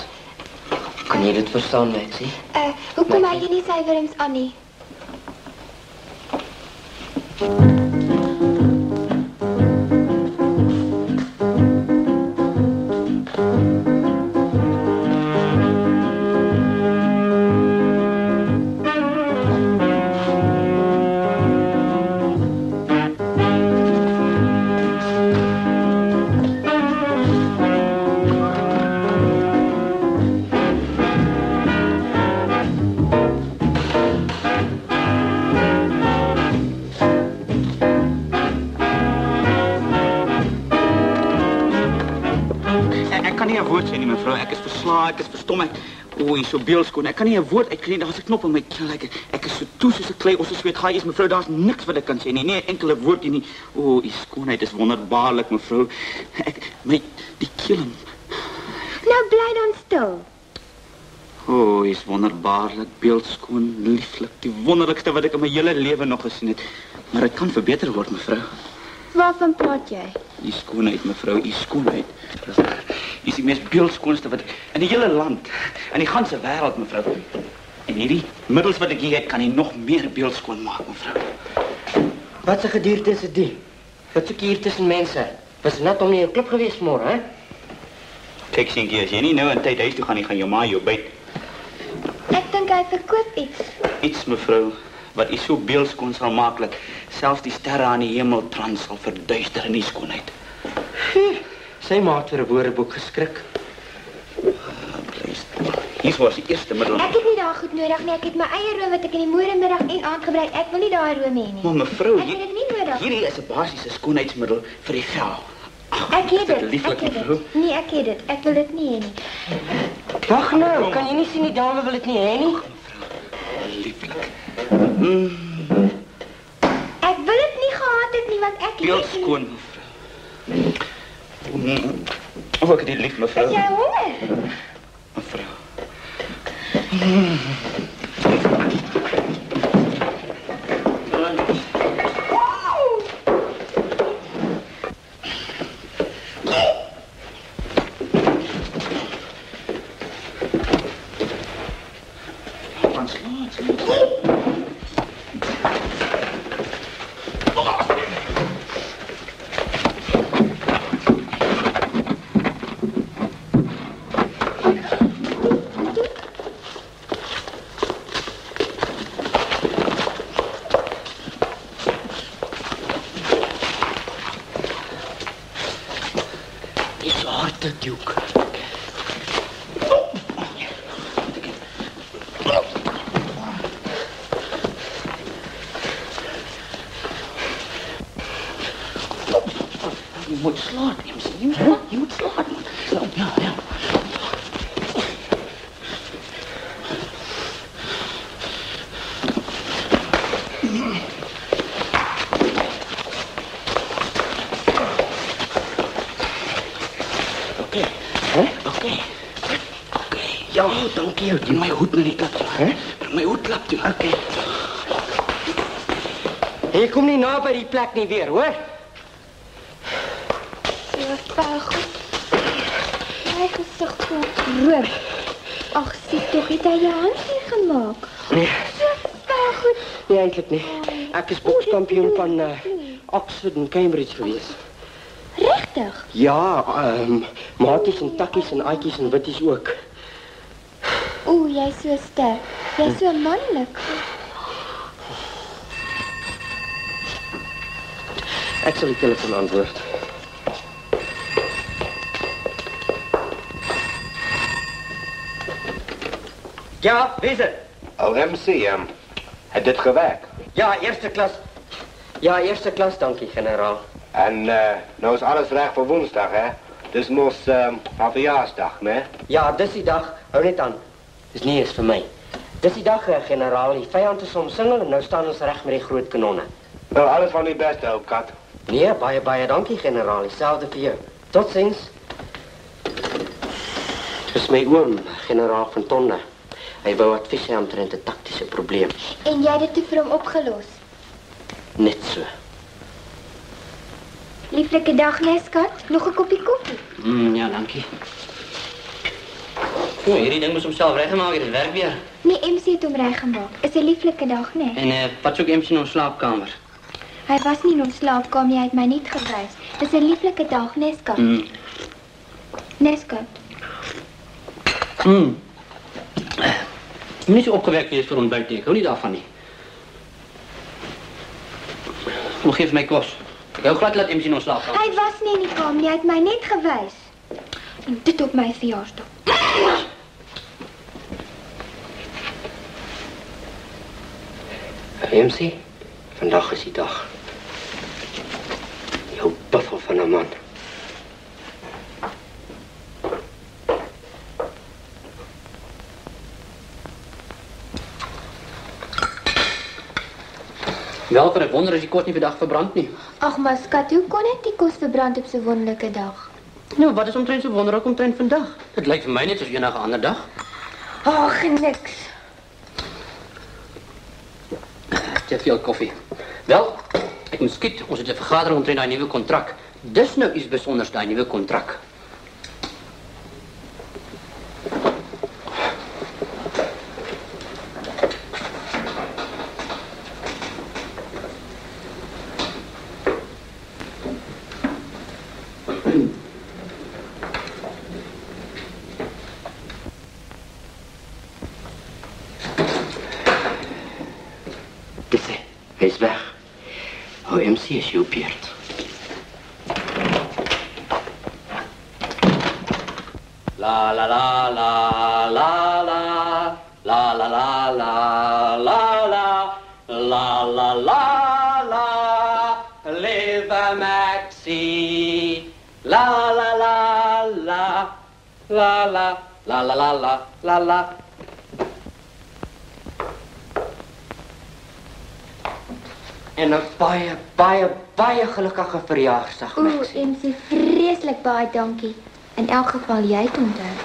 Kan jy dit verstaan, Maxie? Hoekom hou jy nie sy wurms aan nie? Ek is verstom, oei, so beelskoon. Ek kan nie 'n woord uitkry nie, daar's 'n knop in my keel. Ek is so toe soos 'n klei, ons is weet gaai is mevrou, daar's niks wat ek kan sê nie. Nee, 'n enkele woordjie nie. O, u skoonheid is wonderbaarlik, mevrou. Die keel. Nou bly dan stil. O, u is wonderbaarlik, beeldskoon, lieflik, die wonderlikste wat ek in my hele lewe nog gesien het. Maar dit kan verbeter word, mevrou. Waarvan praat jy? U skoonheid, mevrou, u skoonheid. U is die mees beeldskoonste wat in die hele land, in die ganse wêreld, mevrou. En hierdie middels wat ek hier het, kan nie nog meer beeldskoon maak, mevrou. Wat 'n gedierte is dit? Wat soek hier tussen mense? Was dit net om nie jou klip gewees môre, hè? Kyk, seentjie, as jy nie nou in tyd huis toe gaan nie, gaan jou ma jou byt. Ek dink hy verkoop iets. Iets, mevrou, wat u so beeldskoon sal maak, dat selfs die sterre aan die hemeltrans sal verduister in die skoonheid. Sy maat vir 'n woordeboek geskrik. Hier was die eerste middel. Ek het nie daar goed nodig nie. Ek het my eie room wat ek in die môremiddag en aand gebruik. Ek wil nie daai room hê nie. Maar mevrou, ek het dit nie nodig. Hierdie is 'n basiese skoonheidsmiddel vir die vel. Ek het dit. Lieflik, mevrou. Nee, ek het dit. Ek wil dit nie hê nie. Wag nou, kan jy nie sien die dame wil dit nie hê nie? Lieflik. Ek wil dit nie gehad het nie, want ek beeldskoon, mevrou. Of ek dit lief, mevrou. Is jy honger? Mevrou. regte Duke. Je moet slaan, MC. Je moet slaan. Ja. Oké. Ja, dankie. Bring my hoed na die kant toe. Bring my hoed klap toe. Oké. Jy kom nie na by die plek nie weer, hoor? Baie goed. My gesig voel rood. Ag, sien tog, het hy jou handjie gemaak? Nee. Baie goed. Nee, eintlik nie. Ek is bokskampioen van Oxford en Cambridge gewees. Regtig? Ja, maatjies en takkies en aatjies en witties ook. Oeh, jy's so sterk. Jy's so manlik. Ek sal die telefoon antwoord. Ja, wie is het? MC, het dit gewerkt? Ja, eerste klas. Ja, eerste klas, dankie, generaal. En nou is alles recht voor woensdag, hè? Dus mos van verjaarsdag, né? Ja, dis die dag. Hou net aan. Dis nie eens vir my. Dis die dag, generaal. Die vyand is omsingel en nou staan ons reg met die groot kanonne. Nou, alles van die beste, ou kat. Nee, baie dankie, generaal. Dieselfde vir jou. Totsiens. Dis my oom, generaal van Tonde. Hy wou advies hê omtrent 'n taktiese probleem. En jy het dit toe vir hom opgelos? Net so. Lieflike dag, nee, skat. Nog 'n koppie koffie? Ja, dankie. O, hierdie ding moes homself reggemaak het, dit werk weer. Nee, MC het hom reggemaak. Is 'n lieflike dag, nee. En wat soek MC in ons slaapkamer? Hy was nie in ons slaapkamer nie, hy het my net gewys. Dis 'n lieflike dag, nee, skat. Nee, skat. Moenie so opgewek wees vir ontbyt nie. Ek hou nie daarvan nie. Kom, geef my kos. Ek hou glad laat MC in ons slaapkamer. Hy was nie in die kamer nie, hy het my net gewys. En dit op my verjaarsdag. MC, vandag is die dag. Jou buffel van 'n man. Wel, vir ek wonder as die kos nie vandag verbrand nie. Ag, maar skat, hoe kon ek die kos verbrand op so 'n wonderlike dag? Nou, wat is omtrent so wonderlik omtrent vandag? Dit lyk vir my net soos enige ander dag. Ag, niks. Te veel koffie. Wel, ek moet skiet. Ons het 'n vergadering omtrent daai nuwe kontrak. Dis nou iets besonders, daai nuwe kontrak. Hij is weg. Oh, MC is jouw beurt. La la la la la la la la la la la la la la la la live Maxie la la la la la la la la la la la la. En 'n baie gelukkige verjaarsdag, Maxie. Oeh, MC, vreeslik baie dankie. In elk geval, jy het onthou.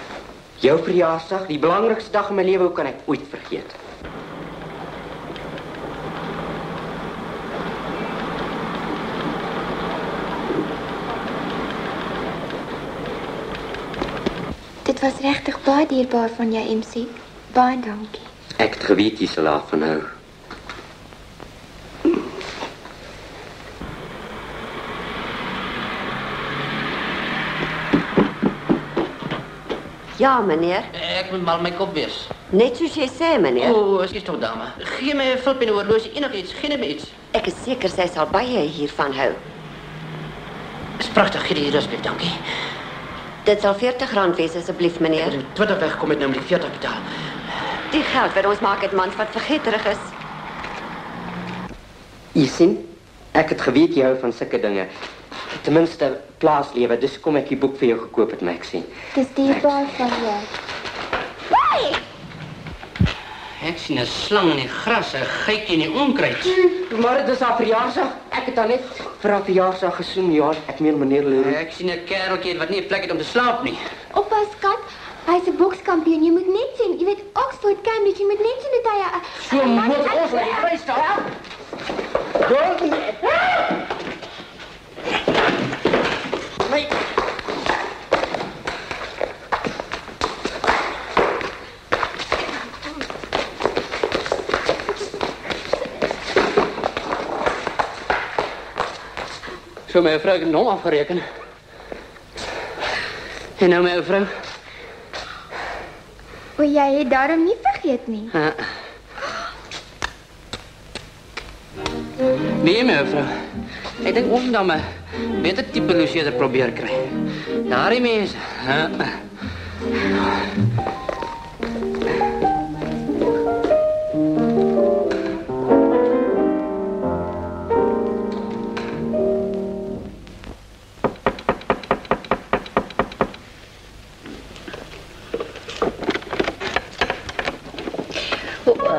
Jou verjaarsdag, die belangrikste dag in my lewe, hoe kan ek ooit vergeet? Dit was regtig baie dierbaar van jou, MC. Baie dankie. Ek het geweet jy sal daarvan hou. Ja, meneer. Ek moet mal my kop wees. Net soos jy sê, meneer. O, ekskuus tog, dame. Gee my 'n vulp en 'n horlosie, enigiets, gee net iets. Ek is seker sy sal baie hiervan hou. Dis pragtig, gee die asseblief, dankie. Dit sal R40 wees asseblief, meneer. 20 wegkom het nou met die 40 betaal. Die geld wat ons maak het mans wat vergeterig is. Jy sien, ek het geweet jy hou van sulke dinge. Ten minste plaaslewe, dis kom ek die boek vir jou gekoop het, Maxie. Dis dierbaar van jou. Ek sien 'n slang in die gras, 'n geitjie in die onkruid. Maar dit is haar verjaarsdag. Ek het haar net vir haar verjaarsdag gesoen, ja. Ek meen meneer Leroux. Ek sien 'n kereltjie wat nie 'n plek het om te slaap nie. Oppas, skat. Hy's 'n bokskampioen. Jy moet net sien. Jy weet, Oxford, Cambridge, jy moet net sien dat hy... So moet ons laat die prys staan. Nee. So my vrou het hom afgereken. En nou my vrou. O, jy het daarom nie vergeet nie. Nee, my vrou. Ek dink ons moet dan 'n beter tipe logeerder probeer kry. Daardie mense.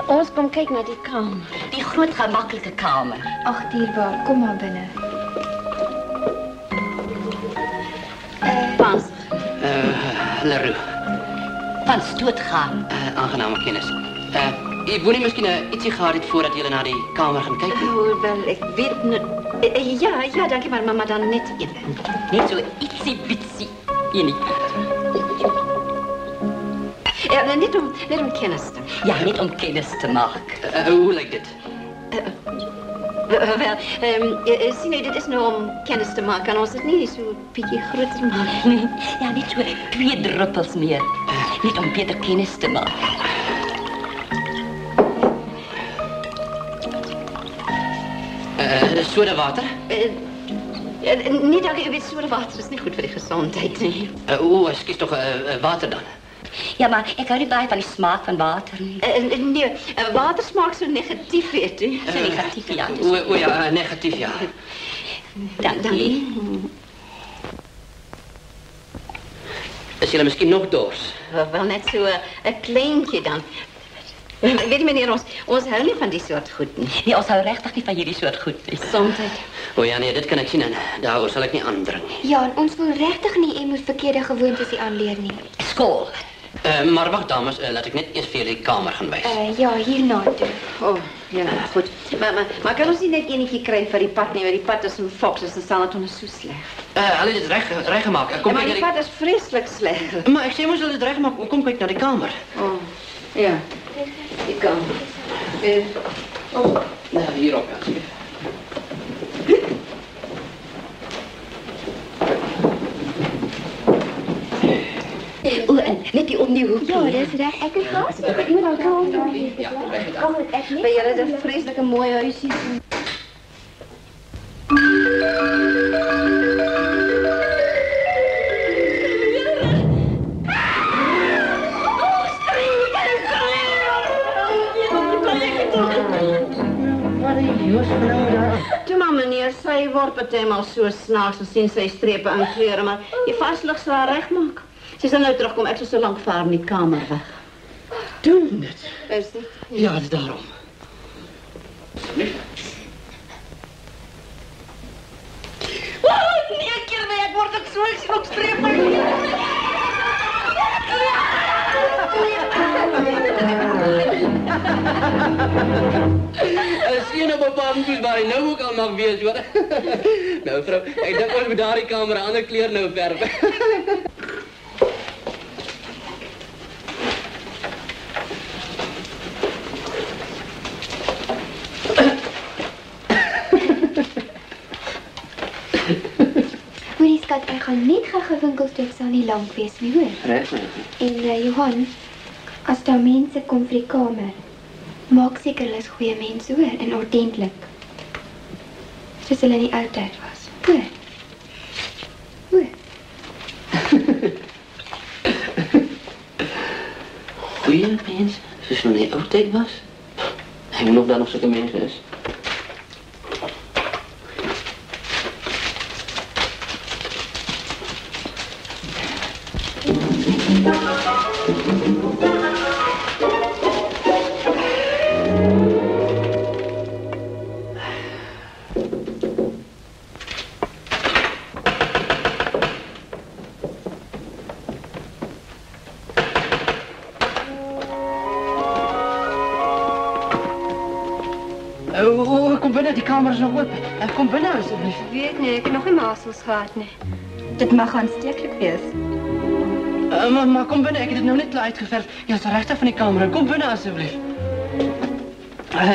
Ons kom kyk na die kamer. Die groot gemaklike kamer. Ag, dierbaar, kom maar binne. Pans. Leroux. Van stoot gaan. Aangename kennis. Jy wou nie miskien ietsie gehad het voordat jy na die kamer gaan kyk nie? Oh, wel, ek weet net... Ja, dankie, maar dan net een. Net so ietsie bitsie enie. Ja, net om kennis te maken. Ja, net om kennis te maken. Hoe lijkt dit? Wel, sien jy, dit is nou om kennis te maken. En ons het nie so 'n bietjie groter maak. Nee, ja, net so 2 druppels meer. Net om beter kennis te maken. Soda water? Nee, dankie, u weet, soda water is nie goed vir die gesondheid nie. Ekskuus tog, water dan. Ja, maar ek hou nie baie van die smaak van water nie. Nee, water smaak so negatief, weet u. So negatief, ja. Ja, negatief, ja. Dankie. Is julle miskien nog dors? Wel net so 'n kleintjie dan. Weet jy meneer, ons hou nie van die soort goed nie. Nee, ons hou regtig nie van hierdie soort goed nie. Gesondheid. Ja, nee, dit kan ek sien en daaroor sal ek nie aandring nie. Ja, en ons wil regtig nie jy moet verkeerde gewoontes aanleer nie. Skool. Maar wacht dames, laat ik net eerst voor jullie kamer gaan wijzen. Ja, hierna toe. Oh, ja, goed. Maar kan ons nie net enetjie kry vir die pad nie, want die pad is in Fox, dus dan staan het ons so sleg. Hulle het dit reg gemaak. Ja, maar die pad is vreeslik sleg. Maar ek sê mos hulle het reg gemaak. Kom kyk na die kamer. Oh, ja. Die kamer. Nou, hierop, ja. En net die om die hoek. Ja, dat is reg. Ek is vast. Ek moet al kom. Ja, reg het Kom ek net. By julle is 'n vreeslike mooi huisie. Toe maar meneer, sy word partymal so snaaks en sien sy strepe in klere, maar die vaslig sal haar regmaak. Sy sal nou terugkom, ek sal so lank vaar in die kamer weg. Doen dit. Is dit? Ja, dis daarom. Nee, keer nee, ek word ek so ek sien op strepe. As jy nou bepaal moet waar hy nou ook al mag wees, hoor. Nou vrou, ek dink ons moet daardie kamer 'n ander kleur nou verf. Hoorie skat, ek gaan net gou winkels toe, ek sal nie lank wees nie, hoor. Reg. En Johan, as daar mense kom vir die kamer, maak seker hulle is goeie mense, hoor, en ordentlik. Soos hulle in die ou tyd was. Hoor. Hoor. Goeie mens, soos hulle in die ou tyd was. Ek weet nog dat nog sulke mense is. Kom binnen, die kamer is nog open. Kom binnen, alsjeblieft. Ik weet niet, ik heb nog geen mazels gehad. Nee. Dit mag aanstekelijk wees. Maar kom binnen, ik heb het nou net uitgeverfd. Je is recht van die kamer. Kom binnen, alsjeblieft.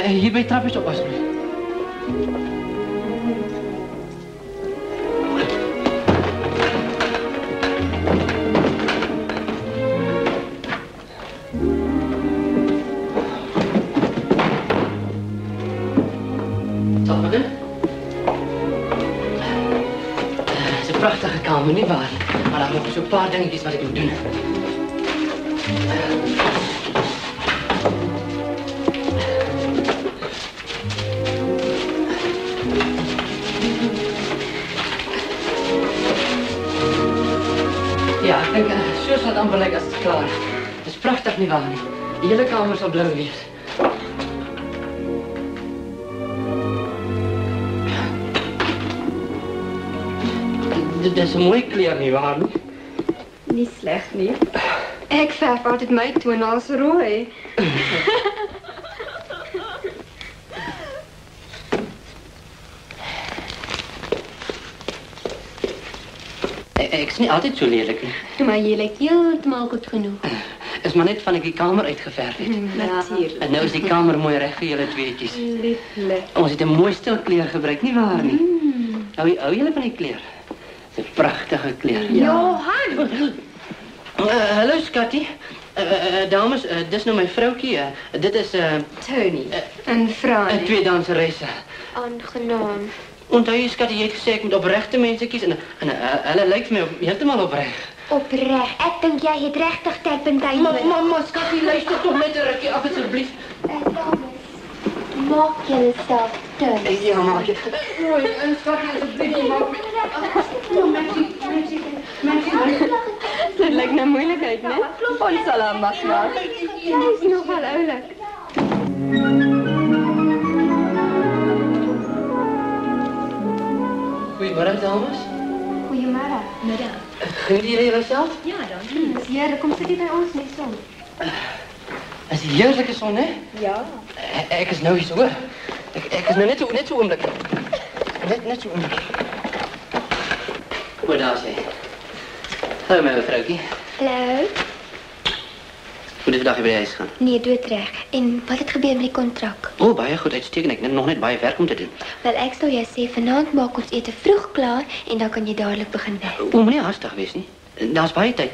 Hier bij het trapjes op, alsjeblieft. Prachtige kamer, niet waar? Maar daar nog zo'n paar dingetjes wat ik moet doen. Ja, ik denk, zo zal het amper lijken als het klaar is. Het is prachtig, niet waar? Die hele kamer zal blauw wees. Dit is een mooie kleur, niet waar? Niet slecht, niet. Ik verf altijd mijn toen als rooi. Ik is niet altijd zo lelijk. Maar je lijkt helemaal goed genoeg. Is maar net van ik die kamer uitgeverfd heb. Natuurlijk. En nu is die kamer mooi recht voor jullie tweetjes. Lieflijk. Ons heeft een mooi stil kleur gebruikt, niet waar? Hou jullie van die kleur? Het is een prachtige kleur. Johan! Hallo, Scotty. Dames, dit is nou mijn vrouwtje. Dit is... Tony. En Frans. Twee danseressen. Aangenaam. Onthou je, Scotty, je hebt gezegd, ik moet oprechte mensen kiezen. En hulle lijkt mij helemaal oprecht. Oprecht. Ik denk jij het rechtig terpentijn. Maar Scotty, luister toch met een rukje af, alsjeblieft. Maak jezelf thuis. Ja, maak je. Scotty, alsjeblieft, maak me. Het lijkt naar moeilijkheid, hè? Ons zal aan wat maken. Hij is nogal uitelijk. Goedemiddag, dames. Goedemiddag. Middag. Genieten jullie er zelf? Ja, dank je. Ja, kom zit hier bij ons niet zo. Het is een heerlijke zon, hè? Ja. Ik is nou iets hoor. Ik is nou net zo oomlik. Net zo oomlik. Goed, daar is hij. Hallo, mijn vrouwtje. Hallo. Moet je vandaag bij de huis gaan? Nee, doe het recht. En wat het gebeurt met die contract? Oh, baie goed, uitstekend. Ik heb nog net baie werk om te doen. Wel, ik zou jij zeggen, vanavond maak ons eten vroeg klaar en dan kan je dadelijk beginnen werken. Oh, meneer, haastig wees niet. Daar is baie tijd.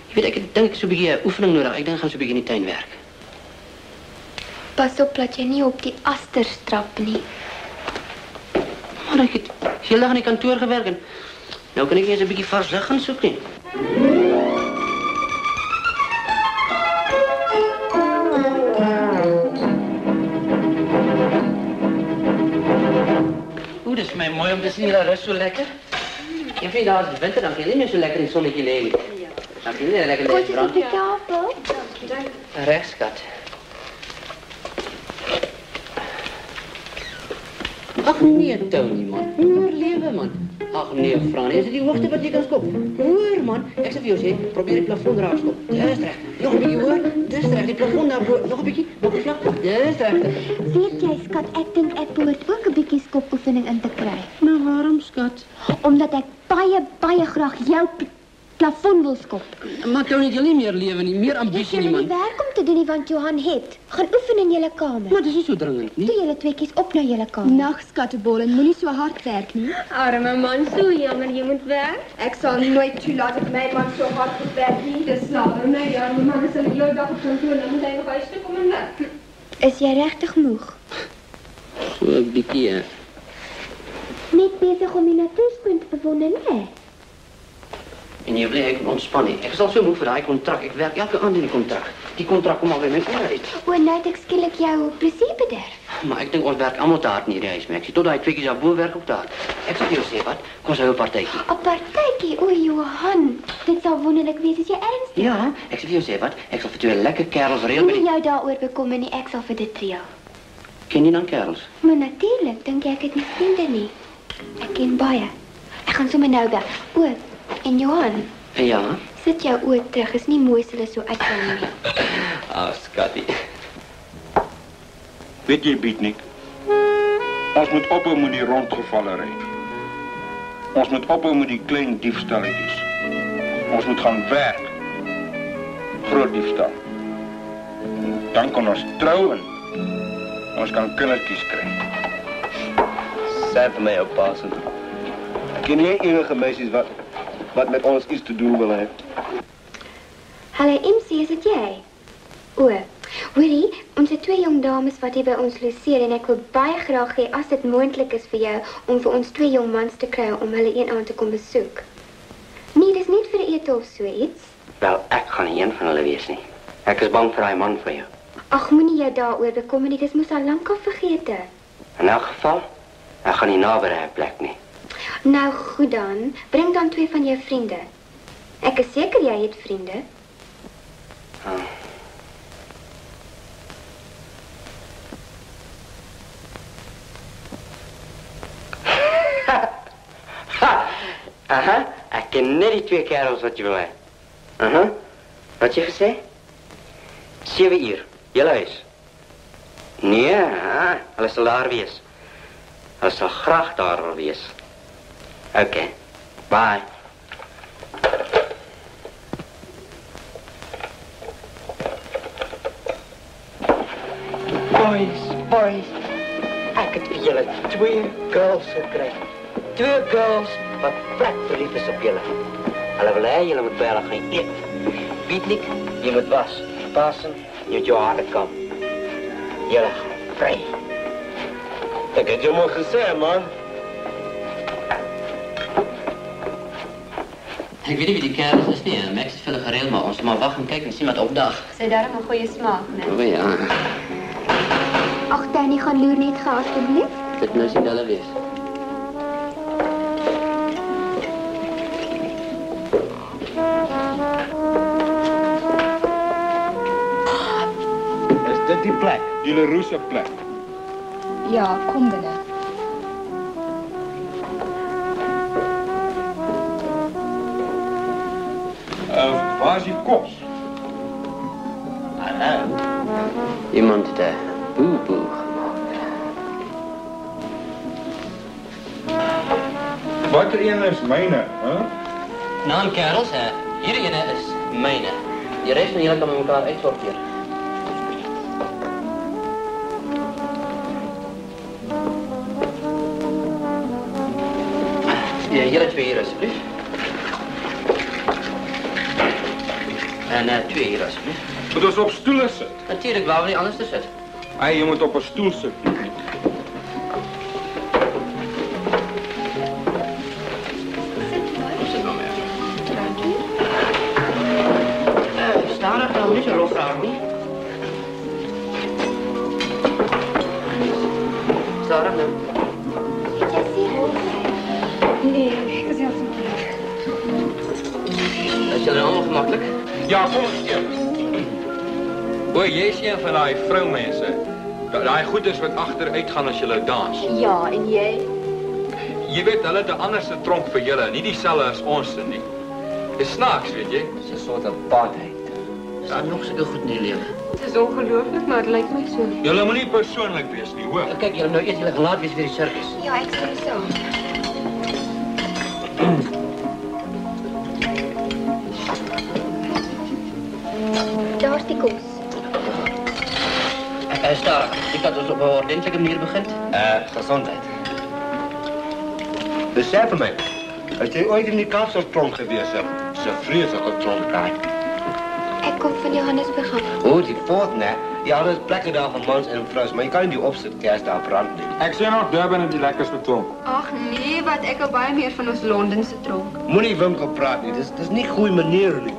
Je weet, ik denk zo'n beetje oefening nodig. Ik denk ik ga zo'n beetje in die tuin werken. Pas op dat je niet op die asters trapt, nie. Maar ik heb heel dag in die kantoor gewerkt. En nou kan ik eens een beetje vars lucht gaan zoeken. Oeh, dat is mij mooi om te zien. Dat rust zo lekker. Je vindt als het winter, dan kun je niet meer zo lekker in het zonnetje liggen. Dan kun je niet lekker liggen branden. Kotjes op de tafel. Rechts, schat. Ach nee, Tony, man. Hoor leven, man. Ach nee, Fran, is het die hoogte wat je kan skoppen? Hoor, man. Ik zeg voor jou, zeg, probeer die plafond eraf te skoppen. Dat is recht. Nog een beetje hoor. Dat is recht. Die plafond naar boven. Nog een beetje. Nog een vlak. Dat is recht. Weet jij, schat, ik denk ik behoort ook een beetje skopoefening in te krijgen. Maar waarom, schat? Omdat ik baie graag jouw plafond wil skoppen. Maar Tony, jy nie meer lewe nie, meer ambisie nie, Jy man. het nie werk om te doen nie, want Johan het. Gaan oefen in julle kamer. Maar dit is nie so dringend nie. Doe julle tweekies op naar julle kamer. Nag, skattebollen, moenie so hard werk nie. Arme man, so jammer jy moet werk. Ek sal nooit toelaat dat my man so hard moet werk nie. Dis nader my arme man is al die hele dag op kantoor en dan moet hy nog huis toe kom en werk. Is jy regtig moeg? So 'n bietjie, hè. Net bezig om je natuurspunt te bewonen, nee? En jy wil ek ontspan nie. Ek is al so moeg vir daai kontrak. Ek werk elke aand in die kontrak. die kontrak kom al by my uit. O, nou het ek skielik jou plesier bederf. Maar ek dink ons werk almal te hard in hierdie huis, Maxie. Tot daai tweeetjies daarbo werk ook te hard. Ek sal vir jou sê wat, kom ons hou 'n partytjie. 'n Partytjie? O, Johan, dit sal wonderlik wees as jy ernstig. Ja, ek sal vir jou sê wat, ek sal vir twee lekker kerels reël by Moenie die... jou daaroor bekommer nie, ek sal vir dit reël. Ken jy dan kerels? Maar natuurlik, dink jy ek het nie vriende nie. Ek ken baie. Ek gaan sommer nou bel. O, en Johan, Ja? sit jou oë terug, is nie mooi as hulle so uitkom nie. Skattie. Weet jy, Pietnik, ons moet ophou met die rondgevallery. Ons moet ophou met die klein diefstalletjies. Ons moet gaan werk. Groot diefstal. Dan kan ons trou en ons kan kindertjies kry. Sê vir my, ou Pasen. Ken jy enige meisies wat met ons iets te doen wil hê? Hallo MC, is dit jy? O, hoorie, ons het twee jong dames wat hier by ons loseer en ek wil baie graag hê as dit moontlik is vir jou om vir ons twee jong mans te kry om hulle een aand te kom besoek. Nee, dis nie vir ete of so iets. Wel, ek gaan nie een van hulle wees nie. Ek is bang vir daai man vir jou. Ag, moenie jou daaroor bekommer nie, dis mos al lank al vergete. In elk geval, ek gaan nie naby daai plek nie. Nou goed dan, bring dan twee van jou vriende. Ek is seker jy het vriende. Aha, ek ken net die twee kerels wat jy wil hê. Aha, wat jy gesê? 7 uur, julle huis. Nee, hulle sal daar wees. Hulle sal graag daar wil wees. Okay, bye. Boys, ek het vir julle 2 girls gekry. 2 girls wat pret verlief is op julle. Hulle wil hê julle moet by hulle gaan eet. Pietnik, jy moet was. Pasen, jy het jou hare kom. Julle gaan vry. Ek het jou maar gesê, man. Ek weet nie wie die kerels is nie, Max is veel gereeld, maar ons moet maar wag en kyk en sien wat opdag. Sy daarom 'n goeie smaak, né? O ja, Ag, Tannie, gaan loer net gou asseblief. dit nou sien hulle wees. Is dit die plek? Die Leroux se plek. Ja, kom binne. Waar is die kos? Hallo. Iemand het 'n boe-boe gemaak. Watter een is myne, hè? Nou, kerels, hierdie ene is myne. Die res van julle kan met mekaar uitsorteer. Ja, julle twee hier asseblief. En twee hier alsjeblieft. Moet ons op stoelen sit? Natuurlijk, waar wil je anders te zitten? Hey, je moet op een stoel zitten. Zit maar mee. Starig nou, niet zo rof raak niet. Starig nou. Nee, ik is heel goed. Is jullie allemaal gemakkelijk? Ja, kom eens hier. Hoi, jy is een van die vroumense. Daai goeders wat agteruit gaan as jy dans. Ja, en jy? Jy weet, hulle het 'n anderste tronk vir julle, nie dieselfde as ons nie. Dis snaaks, weet jy? Dis 'n soort apartheid. Is daar nog sulke goed in die lewe? Het is ongelooflijk, maar het lijkt mij zo. Julle moet nie persoonlik wees nie, hoor. Kijk, jullie nou eerst jullie gelaat wees vir die circus. Ja, ik stem zo. Daar is die koos. Starig. Ik had dus op een ordentelijke manier begint. Gezondheid. Besef vir my, as jy ooit in die Kaapse tronk gewees het, se vreeslike tronk daar. Ik kom van Johannesburg af. O, die poort, né? Ja, daar is plekke daar van mans en vrouens, maar jy kan nie die opsitkers daar brand nie. Ek sien nog Durban in die lekkerste tronk. Ach nee, wat ek al baie meer van ons Londense tronk. Moenie winkel praat nie, dis nie goeie maniere nie.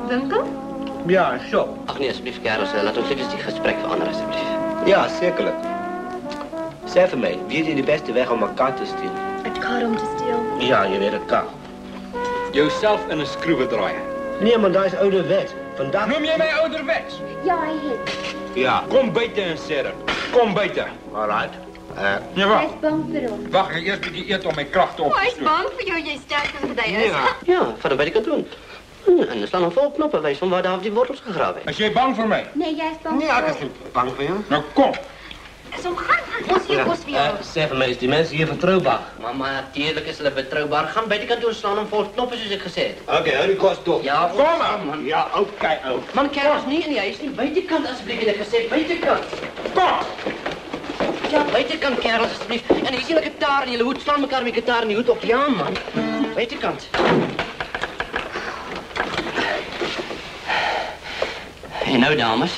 Winkel? Ja, zo. Ag nee, asseblief kerels, laat ons liever die gesprek verander asseblief. Ja, zekerlijk. Zeg voor mij, wie is hier de beste weg om elkaar te stelen? Het kar om te steel. Ja, je weet het kan. Jouzelf in een schroeven draaien. Nee, maar dat is ouderwets. Vandaag... Noem jij mij ouderwets? Ja, hy het. Ja. Kom buiten en Sarah. Kom buiten. Alright. Ja, wacht. Hy is bang vir ons. Wacht, ek eerst bietjie eet om mijn krachten op Hy te is doen. bang vir jou, jy sterker as hy is. Ja. Ja, van bij de kant doen. En er staan een vol knoppen wijs van waar daar die wortels gegraven heeft. Is jij bang voor mij? Nee, jy is bang Nee, ik is niet bang voor jou. Nou, kom. So gaan ons hier kos vir jou. Zeg voor mij, is die mensen hier vertrouwbaar? Mama, natuurlijk is hulle betrouwbaar. Gaan bij de kant doen slaan een vol knoppen zoals ik gezegd heb. Oké, hou die kost op. Ja, Kom maar. man. Ja, oké, ook. Man, kerels, niet in die huis, niet buitenkant alsjeblieft. Ik gezegd, buitenkant. Kom. Ja, buitenkant, kerels, alsjeblieft. En hier zie je gitaar in je hoed. Slaan elkaar met gitaar in je hoed op. Ja, man. Buitenkant. En nou, dames.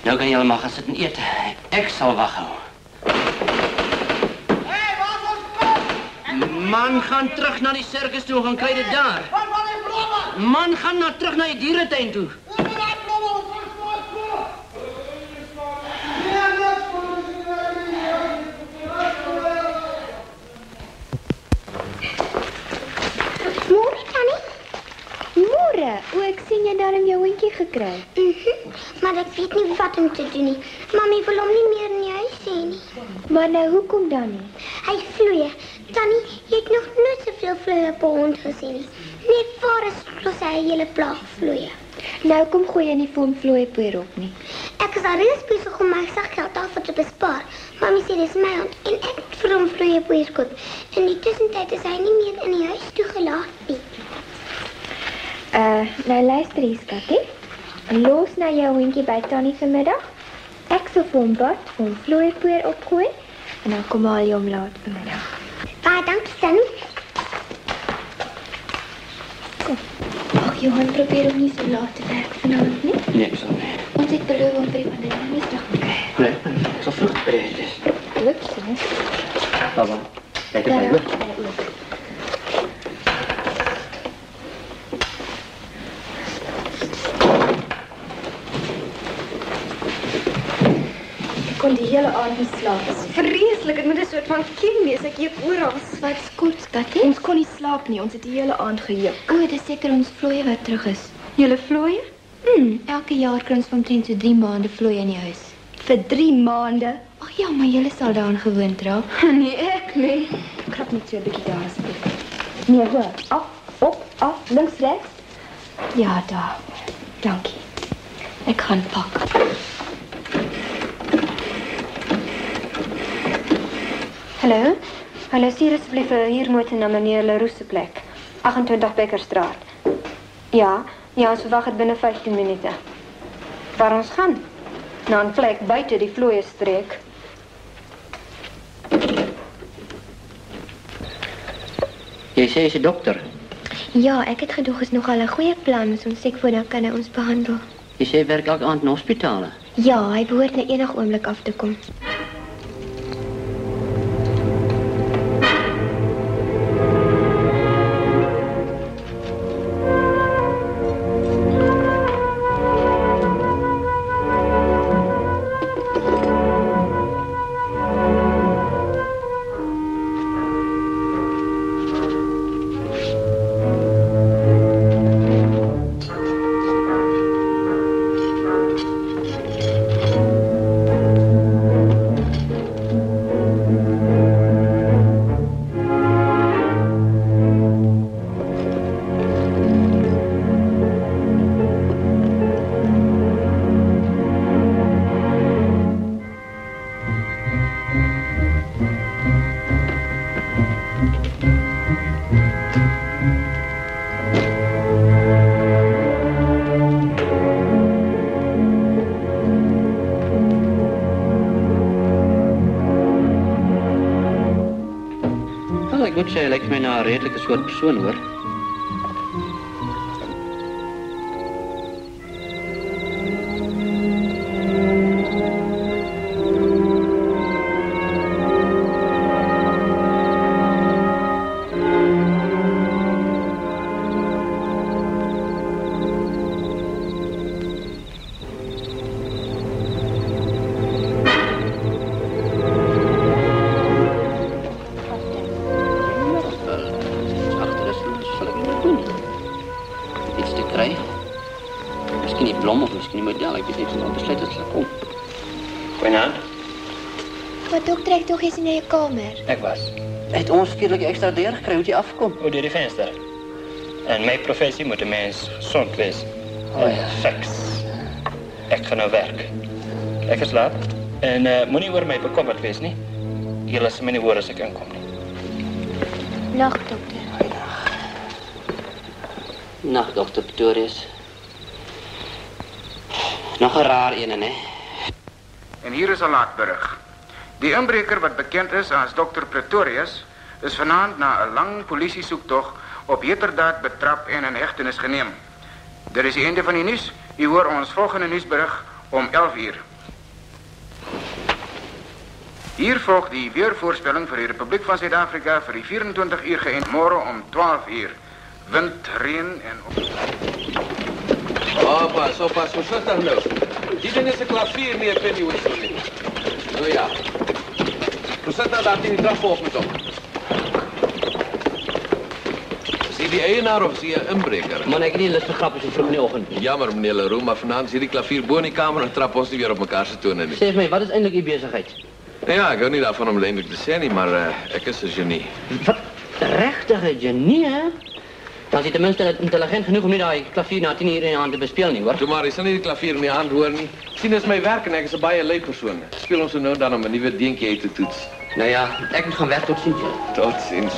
Nou kan jullie maar gaan zitten eten. Ik zal wachten. Hé, waar is ons kop? Man, gaan terug naar die circus toe. Gaan krijg je daar. Man, ga nou terug naar je dierentuin toe. Môre, Tannie? Môre, o ek sien jy daarom jou hondjie gekry. Maar ek weet nie wat om te doen nie. Mami wil hom nie meer in die huis hê nie. Maar nou hoekom dan nie? Hy vloeie. Tannie, jy het nog nooit soveel vloeie op 'n hond gesien nie. Net waar is los hy 'n hele plaag vloeie. Nou kom gooi jy nie vir hom vlooipoeier op nie. Ek is alreeds besig om my sakgeld daarvoor te bespaar. Mami sê dis my hond en ek het vir hom vloeie koop. In die tussentyd is hy nie meer in die huis toegelaat nie. Nou luister hier, skatie. Los nou jou hondjie by Tannie vanmiddag. Ek sal vir hom bad, vir hom vlooipoeier opgooi en dan kom haal jy hom laat vanmiddag. Baie dankie, Tannie. Ag, Johan, probeer om nie so laat te werk vanaand nie. Nee, ik zal niet. Ons het beloof om vir die van die misdag te kry. Nee, ik zal vlug bereid is. Lukt so, né? Baba, kijk het even. Ek kon die hele aand nie slaap. Dit is vreeslik. Dit moet 'n soort van kiem wees. Ek jeuk oral. Wat skort, skatie? Ons kon nie slaap nie. Ons het die hele aand gejeuk. O, dis seker ons vlooie wat terug is. Julle vlooie? Elke jaar kry ons omtrent so 3 maande vlooie in die huis. Vir 3 maande? Ag ja, maar julle sal daaraan gewoond raak. Nee, ek nie. Krap net so 'n bietjie daar asseblief. Nee, hoor. Af, op, af, links, regs. Ja, daar. Dankie. Ek gaan pak. Hallo? Hallo, stuur asseblief hier moet na meneer Leroux se plek. 28 Bekkerstraat. Ja, ons verwag dit binne 15 minute. Waar ons gaan? Na 'n plek buite die vlooie streek. Jy sê jy's 'n dokter. Ja, ek het gedog is nogal 'n goeie plan, so ons sê voordat kan hy ons behandel. Jy sê werk elke aand in hospitale. Ja, hy behoort nou enige oomblik af te kom. Ik moet zeggen, lijkt mij nou een redelijke soort persoon hoor. Dan besluit het kom. Goeienaand. Wat dokter, ek tog is in jou kamer. Ek was. Het ons skielik extra deur gekry, hoe jy afkom? Hoe deur die venster. In my professie moet 'n mens gesond wees. O ja. Fiks. Ek gaan nou werk. Ek is laat. En moenie oor my bekommerd wees nie. Julle sal my nie hoor as ek inkom nie. Nag, dokter. Nag, dokter Pretorius. Nog 'n raar ene, hè? En hier is 'n laatberig. Die inbreker wat bekend is as Dr. Pretorius is vanaand na 'n lang polisiesoektog op heterdaad betrap en in hegtenis geneem. Dit is die einde van die nuus. U hoor ons volgende nuusberig om 11 uur. Hier volgt die weervoorspelling vir die Republiek van Suid-Afrika vir die 24 uur geënt môre om 12 uur. Wind, reën en... Pas, voorzichtig nou. Die ding is een klavier, nie een penny whistle nie. Nou ja. Voorzichtig dat die draf op met op. Is die eienaar of is die een inbreker? Man, ek het nie lus vir grappies so vroeg in die oggend. Jammer, meneer Leroux, maar vanavond is hierdie klavier bo in die kamer en trap ons nie weer op mekaar se tone nie. Sê vir my, wat is eintlik u besigheid? Nou ja, ek hou nie daarvan om eintlik te sê nie, maar ek is 'n genie. Wat? Regtige genie, hè? Dan is jy ten minste intelligent genoeg om nie daai klavier na 10 uur in die hand te bespeel nie, hoor. Toe maar, jy sal nie die klavier in die hand hoor nie. Sien, is my werk en ek is 'n baie lui persoon. Speel ons nou dan om 'n nuwe deentjie uit te toets. Nou ja, ek moet gaan werk, tot ziens. Tot ziens.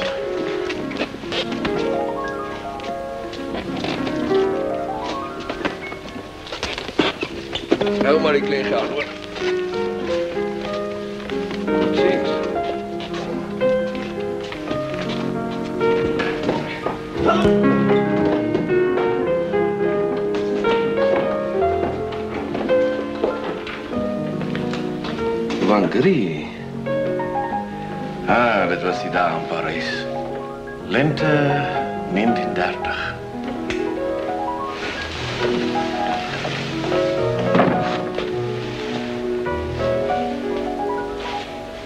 Hou maar die klein geld, hoor. Tot ziens. Van Grie. Ah, dat was die dag in Parijs. Lente 1930.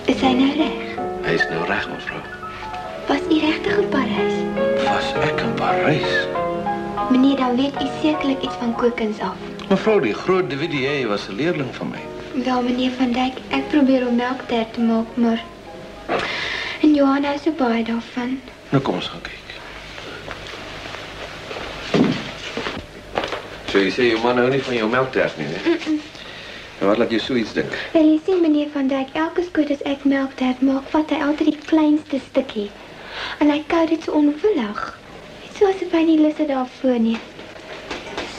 Is hy nou reg? Hij is nou reg, mevrouw. Was u regtig in Parys? Was ek in Parys? Meneer, dan weet u sekerlik iets van kokens af. Mevrouw, die groot de Vidier was 'n leerling van my. Wel, meneer Van Dijk, ek probeer om melktert te maak, maar... En Johan hou so baie daarvan. Nou kom ons gaan kyk. So jy sê jou man hou nie van jou melktert nie, hè? En wat laat jy so iets dink? Wel, jy sien, meneer Van Dijk, elke skoot as ek melktert maak, vat hy altyd die kleinste stukkie. En hy kou dit so onwillig. Net so asof hy nie lus het daarvoor nie.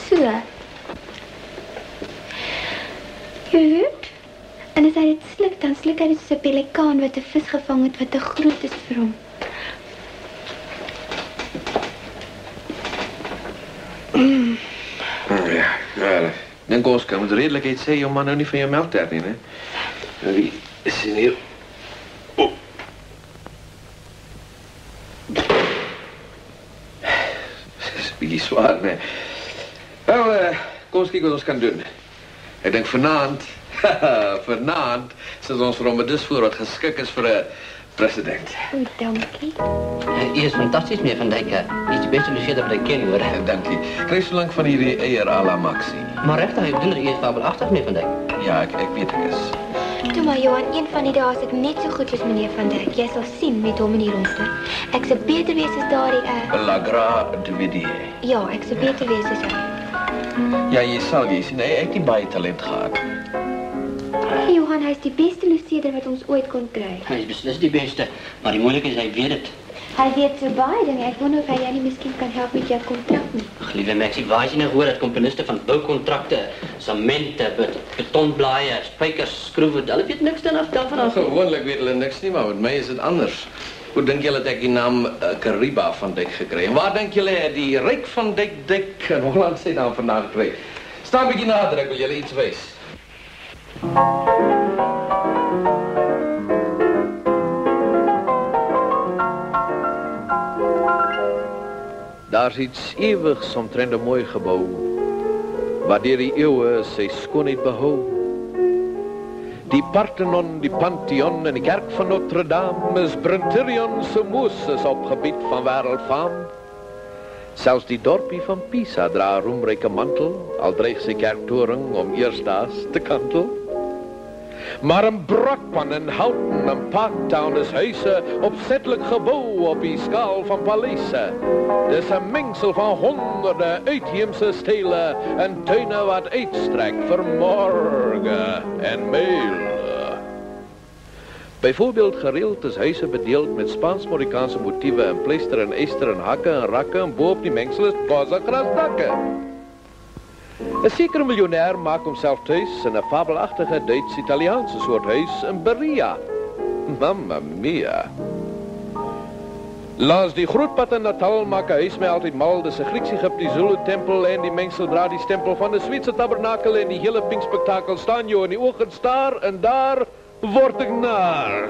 So. Jy weet? En as hy dit sluk, dan sluk hy dit soos 'n pelikaan wat 'n vis gevang het wat te groot is vir hom. Ja, dink ons kan met redelikheid sê jou man nou nie van jou melktert nie, hè? Nou, die is hier. Oh. Is 'n bietjie swaar, nee. Nou, kom ons kyk wat ons kan doen. Ek dink vanaand sit ons vir hom 'n dis voor wat geskik is vir 'n president. O, dankie. U is fantasties, meneer Van Dijk. U is die beste logeerder wat ek ken, hoor. Dankie. Kry so lank van hierdie eier à la Maxie. Maar regtig, ek doen dat u is fabelagtig, meneer Van Dijk. Ja, ek weet ek is. Toe maar, Johan, een van die dae is ek net so goed as meneer Van Dijk. Jy sal sien met hom in die ronde. Ek sal beter wees as daardie, La Gra de Vidier. Ja, ek sal beter wees as hy. Ja, jy sien, hy het nie baie talent gehad. Johan, hy is die beste logeerder wat ons ooit kon kry. Hy is beslis die beste, maar die moeilik is, hy weet het. Hy weet so baie dinge. Ek wonder of hy jou nie miskien kan help met jou kontrak nie. Ag, liewe Maxie, waar is jy nou gehoor dat komponiste van boukontrakte, semente, betonblaaie, spykers, skroewe, hulle weet niks daarvan af. Gewoonlik weet hulle niks nie, maar met my is dit anders. Hoe dink julle dat ek die naam Kariba van Dijk gekry? En waar dink julle het die Ryk van Dijk in Holland sy naam vandaan gekry? Staan 'n bietjie nader, ek wil julle iets wys. Daar's iets ewigs omtrent 'n mooi gebou, wat deur die eeue sy skoonheid behou. Die Parthenon, die Pantheon en die kerk van Notre Dame is Brentirion se Moses op gebied van wêreldfaam. Selfs die dorpie van Pisa dra 'n roemryke mantel, al dreig sy kerktoring om eersdaags te kantel. Maar in Brakpan en Houten en Parktown is huise opsetlik gebou op die skaal van paleise. Dis 'n mengsel van honderde uitheemse style en tuine wat uitstrek vir morge en mail. Byvoorbeeld gereeld is huise bedeeld met Spaans-Marokkaanse motiewe en pleister en eyster en hakke en rakke en boop die mengsel is bosse grasdakke. 'n Sekere miljonair maak homself thuis in 'n fabelagtige Duits-Italiaanse soort huis in Berea. Mamma mia. Langs die grootpad in Natal maak 'n huis my altyd mal. Dis 'n Grieks-Egiptiese Zulu-tempel en die mengsel dra die stempel van 'n Sweedse tabernakel en die hele pinkspektakel staan jou in die oog en staar en daar word ek naar.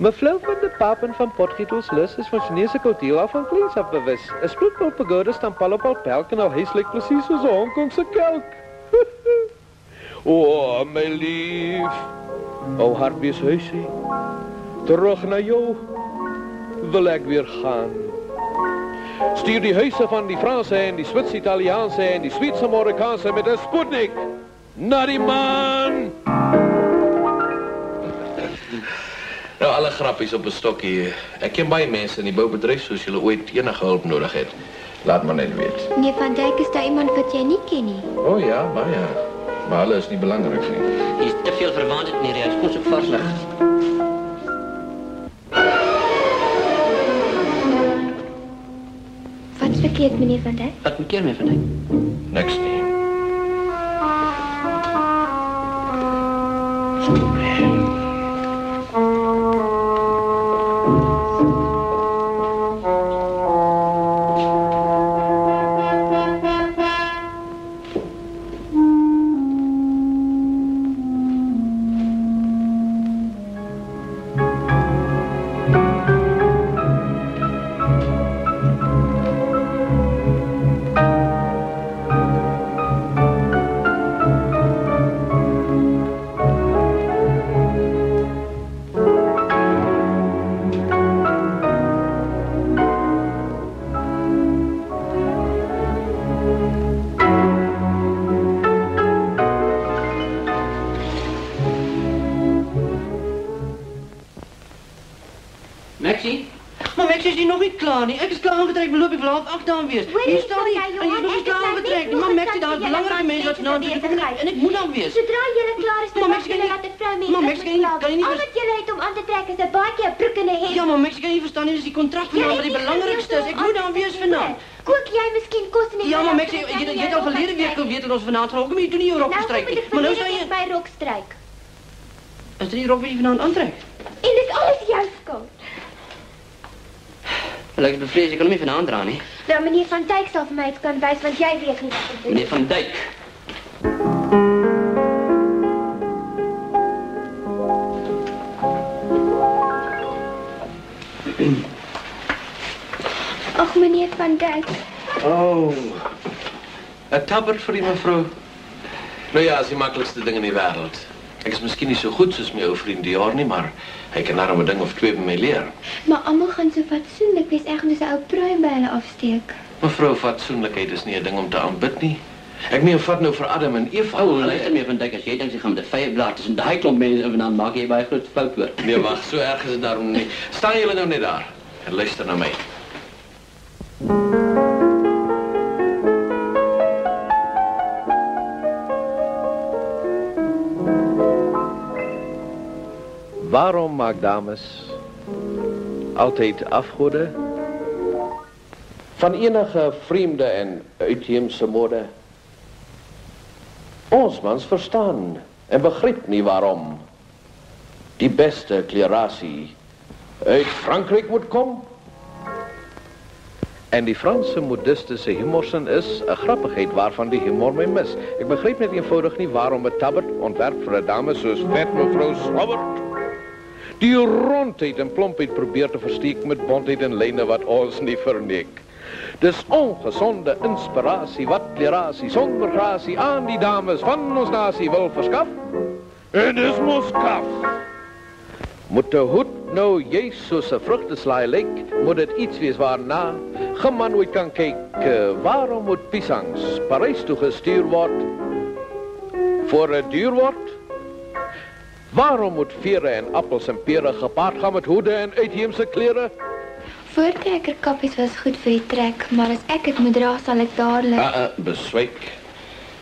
Mevrou van de Papen van Potgieterslus is van Chinese kultuur af van vlees af bewus. 'n Splitbal pagode staan pal op al pelk en al huis lyk presies soos 'n Hongkongse kelk. O, my lief. O, hartbeeshuisie. Terug na jou wil ek weer gaan. Stuur die huise van die Franse en die Swits-Italiaanse en die Sweedse-Marokkaanse met 'n Sputnik na die maan. Nou, alle grappies op 'n stokkie. Ek ken baie mense in die boubedryf soos julle ooit enige hulp nodig het. Laat maar net weet. Nee, Van Dijk, is daar iemand wat jy nie ken nie? O ja, baie. Maar hulle is nie belangrik nie. Hier is te veel verwantheid in die huis. Kom soek vars lig. Wat's verkeerd, meneer Van Dijk? Wat moet keer mee, Van Dijk? Niks nie. Maxie? Maar Maxie is hier nog niet klaar nie. Ek is klaar aangetrek, beloop ek wil 7:30 daar wees. Hier staan nie, en jy is nog nie klaar aangetrek nie. Maar Maxie, daar is belangrike mense wat nou en ek moet dan wees. Sodra julle klaar is, dan julle laat ek vrou mense. Maar Maxie, kan jy nie... Al wat julle het om aan te trek is 'n baadjie, 'n broek en 'n hemp. Ja, maar Maxie, kan jy verstaan nie, dis die kontrak vanaand wat die belangrikste is. Ek moet dan wees vanaand. Kook jy miskien kos in die Ja, maar Maxie, jy het al verlede week geweet dat ons vanaand gaan. Hoekom jy doen nie jou rok gestryk nie? Maar nou staan jy my rok stryk. Is dit die rok wat jy vanaand aantrek? En dis alles jou skuld. Ek is bevrees, ek kan hom nie vanaand dra nie. Nou, meneer Van Dijk sal vir my iets kan wys, want jy weet nie wat ek doen. Meneer Van Dijk. Ag, meneer Van Dijk. Oh, 'n tabbert vir die mevrou. Nou ja, is die maklikste ding in die wêreld. Ek is miskien nie so goed soos my ou vriend Dior nie, maar hy kan darm 'n ding of twee by my leer. Maar almal gaan so fatsoenlik wees, ek gaan dus 'n ou pruim by hulle afsteek. Mevrou, fatsoenlikheid is nie 'n ding om te aanbid nie. Ek meen, vat nou vir Adam en Eva. Luister meer Van Dijk, as jy dink jy gaan met 'n vyeblaad tussen daai klomp mense en vanaand maak jy baie groot fout hoor. Nee, wag, so erg is dit daarom nie. Staan julle nou net daar en luister na my. Waarom maak dames altyd afgode van enige vreemde en uitheemse mode? Ons mans verstaan en begryp nie waarom die beste klerasie uit Frankryk moet kom. En die Franse modiste se humorsin is 'n grappigheid waarvan die humor my mis. Ek begryp net eenvoudig nie waarom 'n tabbert ontwerp vir 'n dame soos vet mevrou Swabbert die rondheid en plompheid probeer te versteek met bontheid en lyne wat ons nie verneek. Dis ongesonde inspirasie wat klerasie sonder grasie aan die dames van ons nasie wil verskaf. En dis mos kaf. Moet de hoed nou juist soos 'n vrugteslaai lyk, moet dit iets wees waarna geman ooit kan kyk. Waarom moet piesangs Parys toe gestuur word voor het duur word? Waarom moet vere en appels en pere gepaard gaan met hoede en uitheemse klere? Voortrekkerkappies was goed vir die trek, maar as ek het moet dra, sal ek dadelik... Beswyk.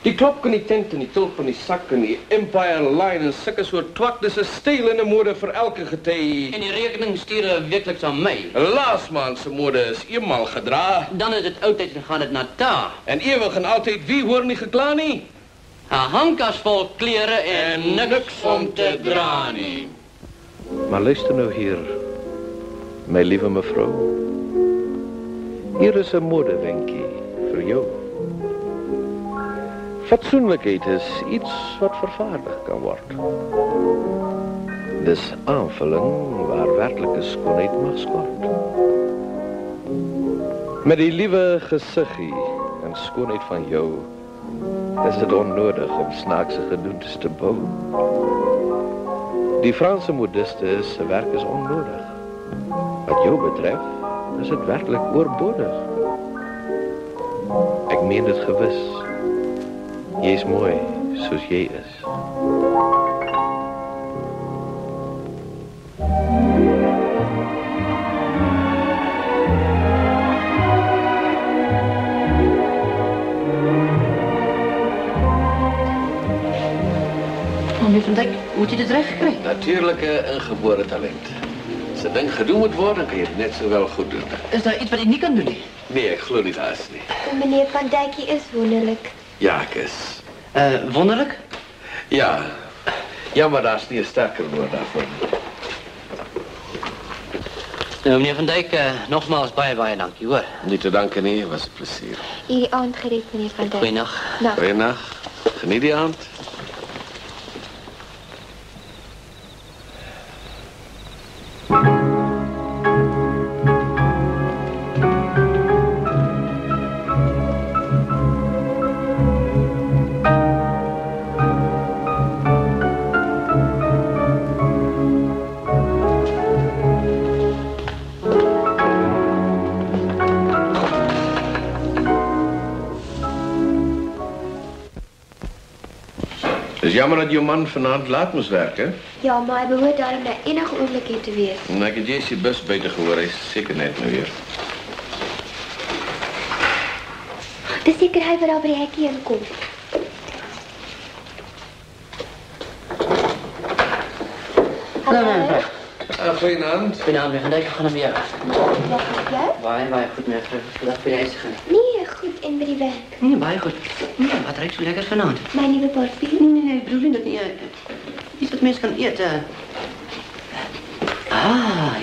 Die klop in die tent en die tulp in die sak en die Empire Line en sulke soort twak, dis 'n styl en 'n mode vir elke gety. En die rekening stuur weekliks aan my. Laas maand se mode is eenmaal gedra. Dan is dit oudtyd en gaan dit na ta. En ewig en altyd, wie hoor nie gekla nie? 'n Handkas vol klere en niks om te dra nie. Maar luister nou hier, my liewe mevrou. Hier is 'n modewenkie vir jou. Fatsoenlikheid is iets wat vervaardig kan word. Dis aanvulling waar werklike skoonheid mag skort. Met die liewe gesiggie en skoonheid van jou is dit onnodig om snaakse gedoentes te bou. Die Franse modiste se werk is onnodig. Wat jou betref, is dit werklik oorbodig. Ek meen dit gewis. Jy is mooi soos jy is. Meneer Van Dijk, hoe het jy dit reg gekry? Natuurlike ingebore talent. As 'n ding gedoen moet word, dan kan jy dit net so wel goed doen. Is daar iets wat jy nie kan doen nie? Nee, ek glo nie daar is nie. Meneer Van Dijkie is wonderlik. Ja, ek is. Wonderlik? Ja. Ja, maar daar's nie 'n sterker woord daarvoor. Meneer Van Dijk, nogmaals baie dankie, hoor. Nie te danken nie, was 'n plesier. Hierdie aand gered, meneer Van Dijk. Goeienaand. Goeienaand. Geniet die aand. Dis jammer dat jou man vanaand laat moes werk, hè? Ja, maar hy behoort daarom na enige oomblik hier te wees. En ek het Jessie bus buite gehoor, hy is seker net nou weer. Dis seker hy wat daar by die hekkie inkom. Hallo. Goeienaand. Goeienaand, meneer Van Dijk, gaan naar jou. Wat met jou? Baie goed, meneer. Vandaag ben je eens gegaan. Nee, goed, en by die werk. Nee, baie goed. Nee, wat ruikt zo lekker vanavond? My nuwe parfum? Nee, ik bedoel niet dat niet. Iets wat mensen kan eten.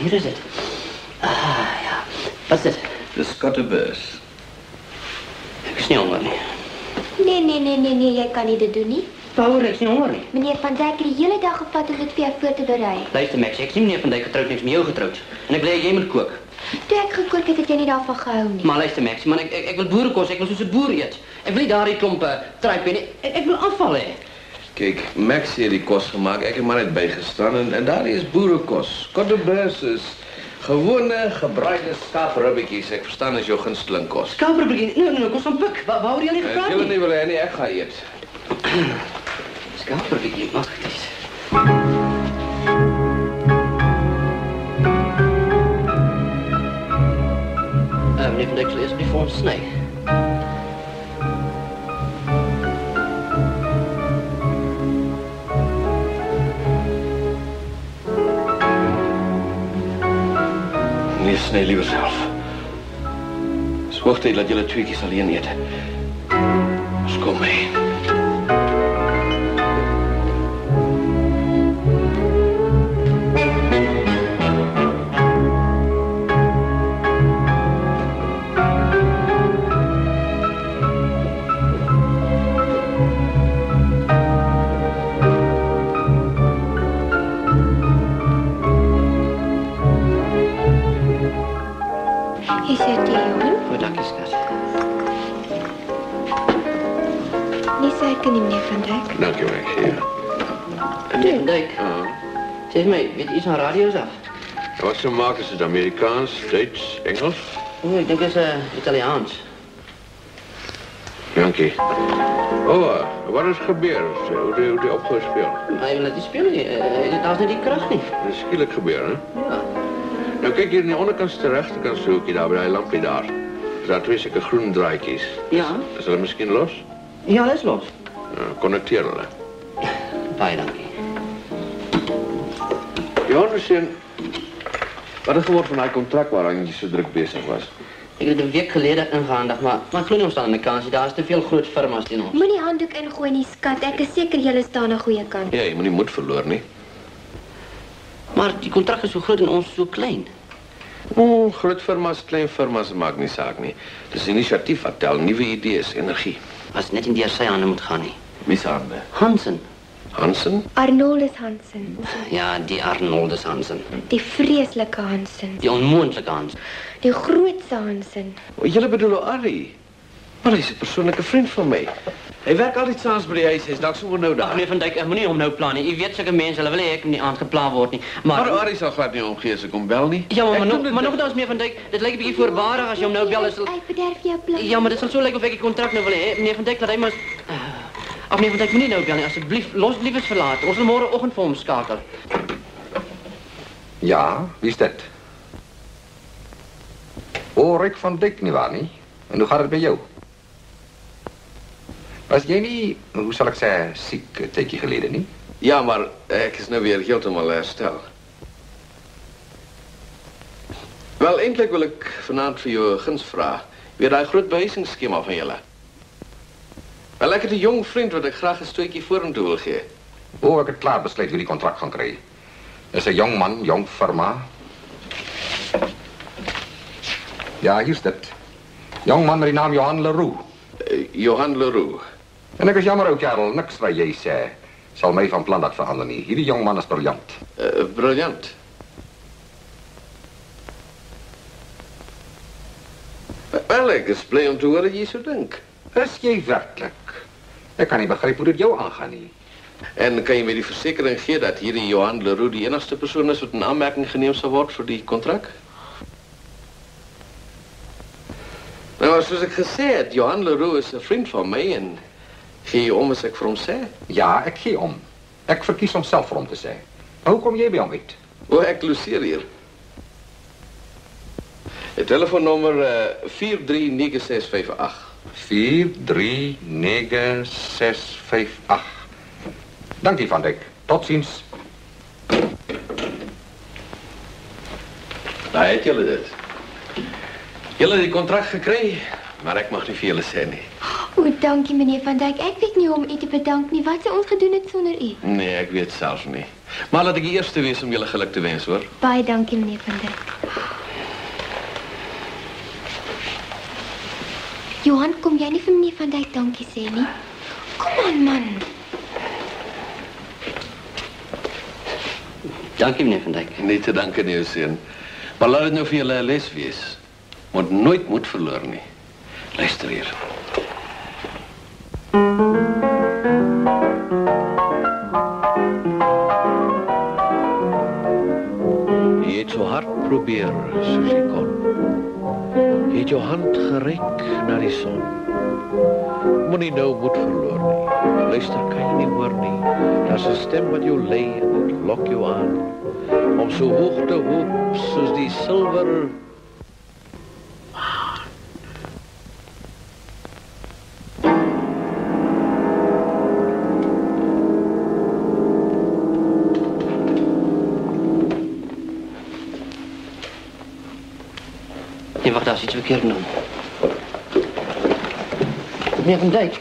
Hier is het. Ja. Wat is dit? De Scottebus. Ik is niet honger, nie. Nee, jy kan nie dit doen nie. Paul, ik is niet honger, nie. Meneer Van Dijk het die hele dag gevat om dit vir jou voor te berei. Luister, Max, ik is niet meneer Van Dijk getrouwd, niks met jou getrouwd. En ik wil jij moet koken. Toe ek gekook het jy nie daarvan gehou nie. Maar luister, Max, man, ik wil boerenkost, ik wil soos 'n boer eet. Ik wil niet daar die klompen truipen, ik wil afvallen. Kijk, Max heeft die kost gemaakt, ik heb maar net bijgestaan en daar is boerenkost. Scottebus is gewone gebraaide skaapribbetjies. Ik verstaan dat is jouw gunsteling kost. Skaapribbetjies? Nee, kost van puk. Waar hoor jy nie gepraat nie? Ek wil nie, ek ga eet. Skaapribbetjies, mag ek dis. Meneer Van Dijk zal eerst die voor ons snijden. Nee, snij liever zelf. Het is hoog tijd dat jullie twee keer alleen eten. Dus kom mee. Is dit die jongen? Goed, dankie, skat. Nie suiker nie, meneer Van Dijk. Dank je, Max. Ja. Meneer Van Dijk, Zeg my, weet iets van radio's af? Wat ze maken, is het Amerikaans, Duits, Engels? Oh, ik denk het is Italiaans. Dankie. Oh, wat is gebeurd? Hoe die opgespeeld? Hij wil het niet spelen. Dat is niet die kracht niet. Dat is skielik gebeurd, hè? Ja. Nou, kijk hier aan de onderkant de rechterkant zoek je daar bij die lampje daar. Er zijn twee zulke groene draadjes. Ja. Is dat misschien los? Ja, dat is los. Nou, connecteren. Baie dankie. Johannes, wat is geworden van dat contract waaraan je zo druk bezig was? Ik heb het een week geleden ingehandig, maar ik geloof niet staan aan de kans. Daar is te veel groot firma's in ons. Moenie handdoek ingooi nie, skat. Ek is seker julle staan aan 'n goeie kant. Ja, je moet niet moed verloren, nie. Maar die contract is zo groot en ons zo klein. Oh, groot firma's, klein firma's, maakt niet zaak, nie. Het is initiatief wat tel, nieuwe ideeën, energie. Als het net in die sy handen moet gaan, nie. Wie zijn handen? Hansen. Hansen? Arnoldus Hansen. Ja, die Arnoldus Hansen. Die vreeslike Hansen. Die onmoontlike Hansen. Die grootste Hansen. Oh, jullie bedoelen Arie? Maar hij is een persoonlijke vriend van mij. Hij werkt altijd saans bij die huis, hij is daar zo nou daar. Meneer Van Dijk, moet niet om nou plannen. Je weet zulke mensen, hulle wil hê ek nie aangeplan word nie. Maar Arie zal glad niet omgeven als ik hem bel niet. Ja, maar nogthans, meneer Van Dijk, dit lijkt een beetje voorbarig als je hem nou bel is. Hy bederf jou plan. Ja, maar dit sal so lyk of ek die kontrak nou wil hê. Meneer Van Dijk, laat hy maar... Ach, meneer Van Dijk, moenie nou bel nie, asseblief. Los lief is verlaat. Ons wil môreoggend vir hom skakel. Ja, wie is dat? Oh, Rick van Dijk, nietwaar nie? En hoe gaat het met jou? Was jij niet, hoe zal ik zeggen, ziek een tijdje geleden, niet? Ja, maar ik is nu weer helemaal hersteld. Wel, eindelijk wil ik vanavond voor jou guns vragen. Weer dat groot behuisingsschema van jullie. Wel, ik heb een jong vriend wat ik graag een stukje voor hem toe wil geven. Oh, ik heb klaar besluit wie die contract gaan krijgen. Dat is een jong man, jong firma. Ja, hier is het. Jong man met die naam Johan Leroux. Johan Leroux. En ik is jammer ook, Karel, niks wat jij zei. Zal mij van plan dat veranderen niet. Hierdie jong man is briljant. Briljant. Wel, ik is blij om te horen dat je zo denkt. Is jij werkelijk? Ik kan niet begrijpen hoe dit jou aangaat niet. En kan je me die verzekering geven dat hier die Johan Leroux de enigste persoon is wat een aanmerking genomen zal worden voor die contract? Nou, zoals ik gezegd heb, Johan Leroux is een vriend van mij en geef je om als ik voor hem zei? Ja, ik geef om. Ik verkies om zelf voor hem te zijn. Maar hoe kom jij bij hem uit? Oh, ik luceer hier. Het telefoonnummer 439658. 439658. Dank je, Van Dijk. Tot ziens. Nou, het jullie dit. Jullie hebben die contract gekregen, maar ik mag niet veel zijn. Nie. O, dankie meneer Van Dijk. Ek weet nie om u te bedank nie. Wat sou ons gedoen het sonder u? Nee, ik weet het zelfs niet. Maar laat ik de eerste wees om jullie geluk te wensen, hoor. Baie dankie meneer Van Dijk. Johan, kom jij niet van meneer Van Dijk dankie sê nie? Kom aan, man. Dankie, meneer Van Dijk. Niet te danken, nieuw zin. Maar laat het nou voor jullie les wees. Want nooit moet verloren, nie. Luister hier. Je het zo hard proberen, zoals je kon. Je het je hand gereik naar die zon. Moet niet nou moet verloren, nie. Luister, kan je niet horen, nie. Dat is een stem wat jou lei en het lok jou aan. Om zo hoog te hoop, zoals die zilver... Nee, wacht, daar is iets verkeerd gedaan. Meneer Van Dijk.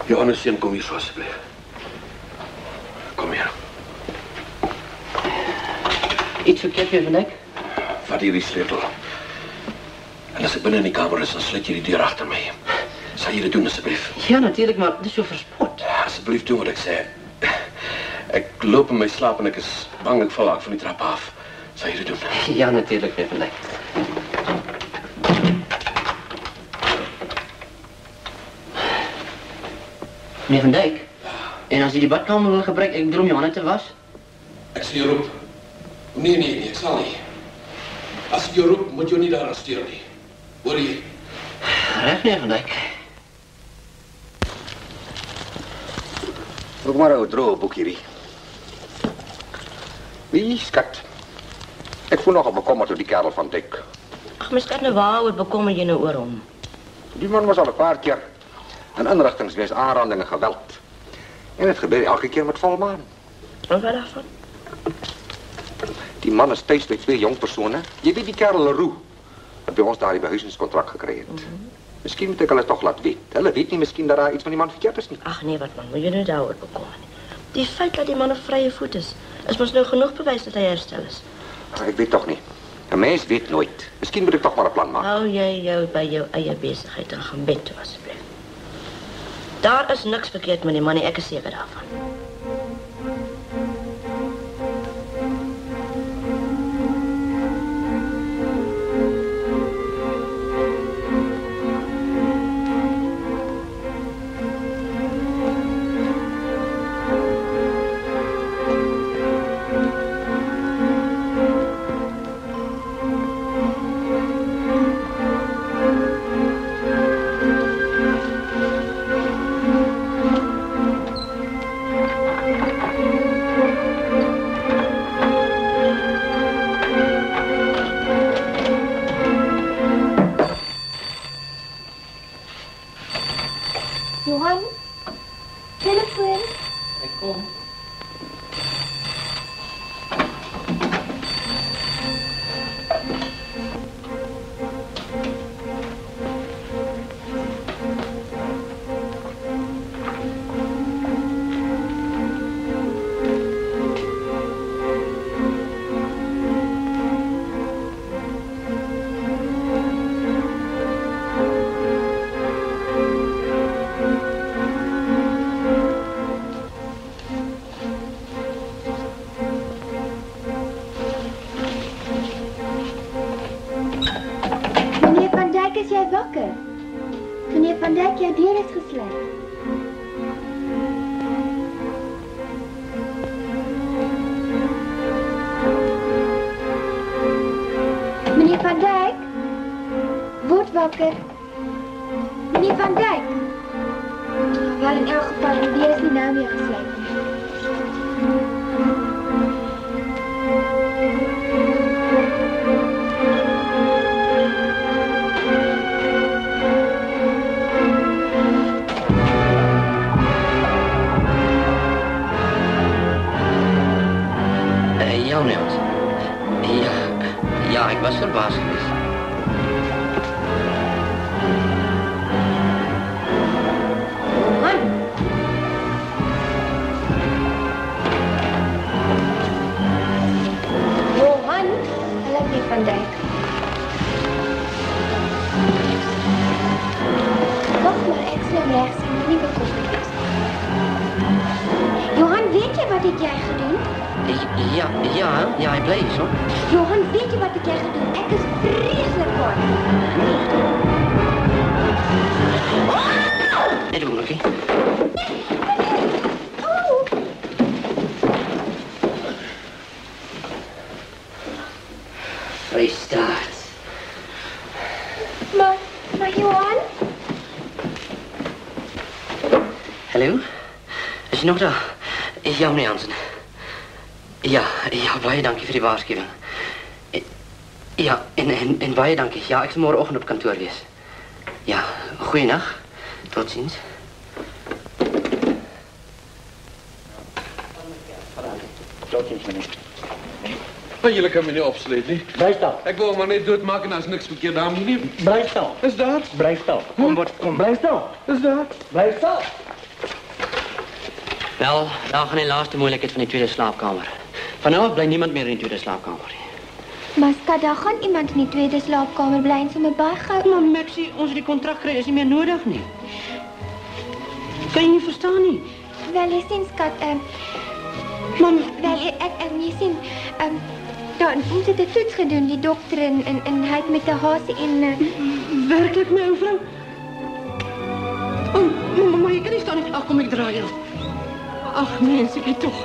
Johannes, kom hier zo alsjeblieft. Kom hier. Iets verkeerd, meneer Van Dijk? Vat hier die sleutel. En als ik binnen in die kamer is, dan sluit je die deur achter mij. Zal je dat doen, alsjeblieft? Ja, natuurlijk, maar het is zo verspot. Ja, alsjeblieft, doen wat ik zei. Ek loop in my slaap en ek is bang ek val van die trap af. Sal jy dit doen? Ja, natuurlijk, meneer Van Dijk. Meneer Van Dijk? En als u die badkamer wil gebruiken, ik bedoel om je handen te was? Ek sal jou roep. Nee, ek sal nie. As ek jou roep, moet jy nie daar arresteer nie. Hoor jy? Reg, meneer Van Dijk. Ook maar 'n droë boek hierdie. Wie, skat? Ek voel nogal bekommerd oor die kerel van Dijk. Ag, my skat, nou waaroor bekommer jy nou oor hom? Die man was al 'n paar keer in inrigtings wees aanranding en geweld. En dit gebeur elke keer met volmaan. En wat daarvan? Die man is thuis by 2 jong persone. Jy weet die kerel Leroux, wat by ons daar die behuisingskontrak gekry het. Miskien moet ek hulle tog laat weet. Hulle weet nie miskien dat daar iets van die man verkeerd is nie. Ag nee, wat man, moet jy nou daaroor bekommer nie. Die feit dat die man op vrye voet is mos nou genoeg bewys dat hy herstel is. Ek weet tog nie. 'n Mens weet nooit. Miskien moet ek tog maar 'n plan maak. Hou jy jou by jou eie besigheid en gaan bed toe asseblief. Daar is niks verkeerd met die man nie, ek is seker daarvan. Johan, telefoon. Ek kom. Is jy wakker? Meneer Van Dijk, jou deur is gesluit. Meneer Van Dijk, word wakker. Meneer Van Dijk. Wel, in elk geval, die deur is nie nou meer gesluit. Ja, ik was verbaasd geweest. Johan. Johan, hallo meneer Van Dijk. Wacht maar, ek sal regs en nie bekommerd wees. Johan, weet jy wat het jy gedoen? Ja, hij bleef zo. Johan, weet je wat ik jij gedoen? Ik is vreselijk kwaad. Nee, doe nog niet. Vrijstaat. Maar Johan? Hallo? Is je nog daar? Is jou meneer Jansen? Ja, baie dankie vir die waarskuwing. Ja, en baie dankie. Ja, ek sal môreoggend op kantoor wees. Ja, goeienaand. Totsiens. Totsiens, meneer. Maar jullie kan me niet opsluiten, nie? Blijf staan. Ik wil maar niet doodmaken als niks verkeerd aan me neem. Blijf staan. Is dat? Blijf staan. Kom. Blijf staan. Is dat? Blijf staan. Wel, daar gaan die laatste moeilijkheid van die tweede slaapkamer. Vanavond blijft niemand meer in die tweede slaapkamer. Maar skat, daar gaan iemand in die tweede slaapkamer bly en sommer baie gou. Maar Maxie, ons het die contract kry is nie meer nodig nie. Kan jy nie verstaan nie? Wel, jy sien skat, Mam, Wel, ek nie sien, dan ons het 'n toets gedoen, die dokter en hy het met 'n hasie en werklik my ou vrou? Maar jy kan nie staan nie. Ag, kom ek draai jou. Ag, mens, ek het tog.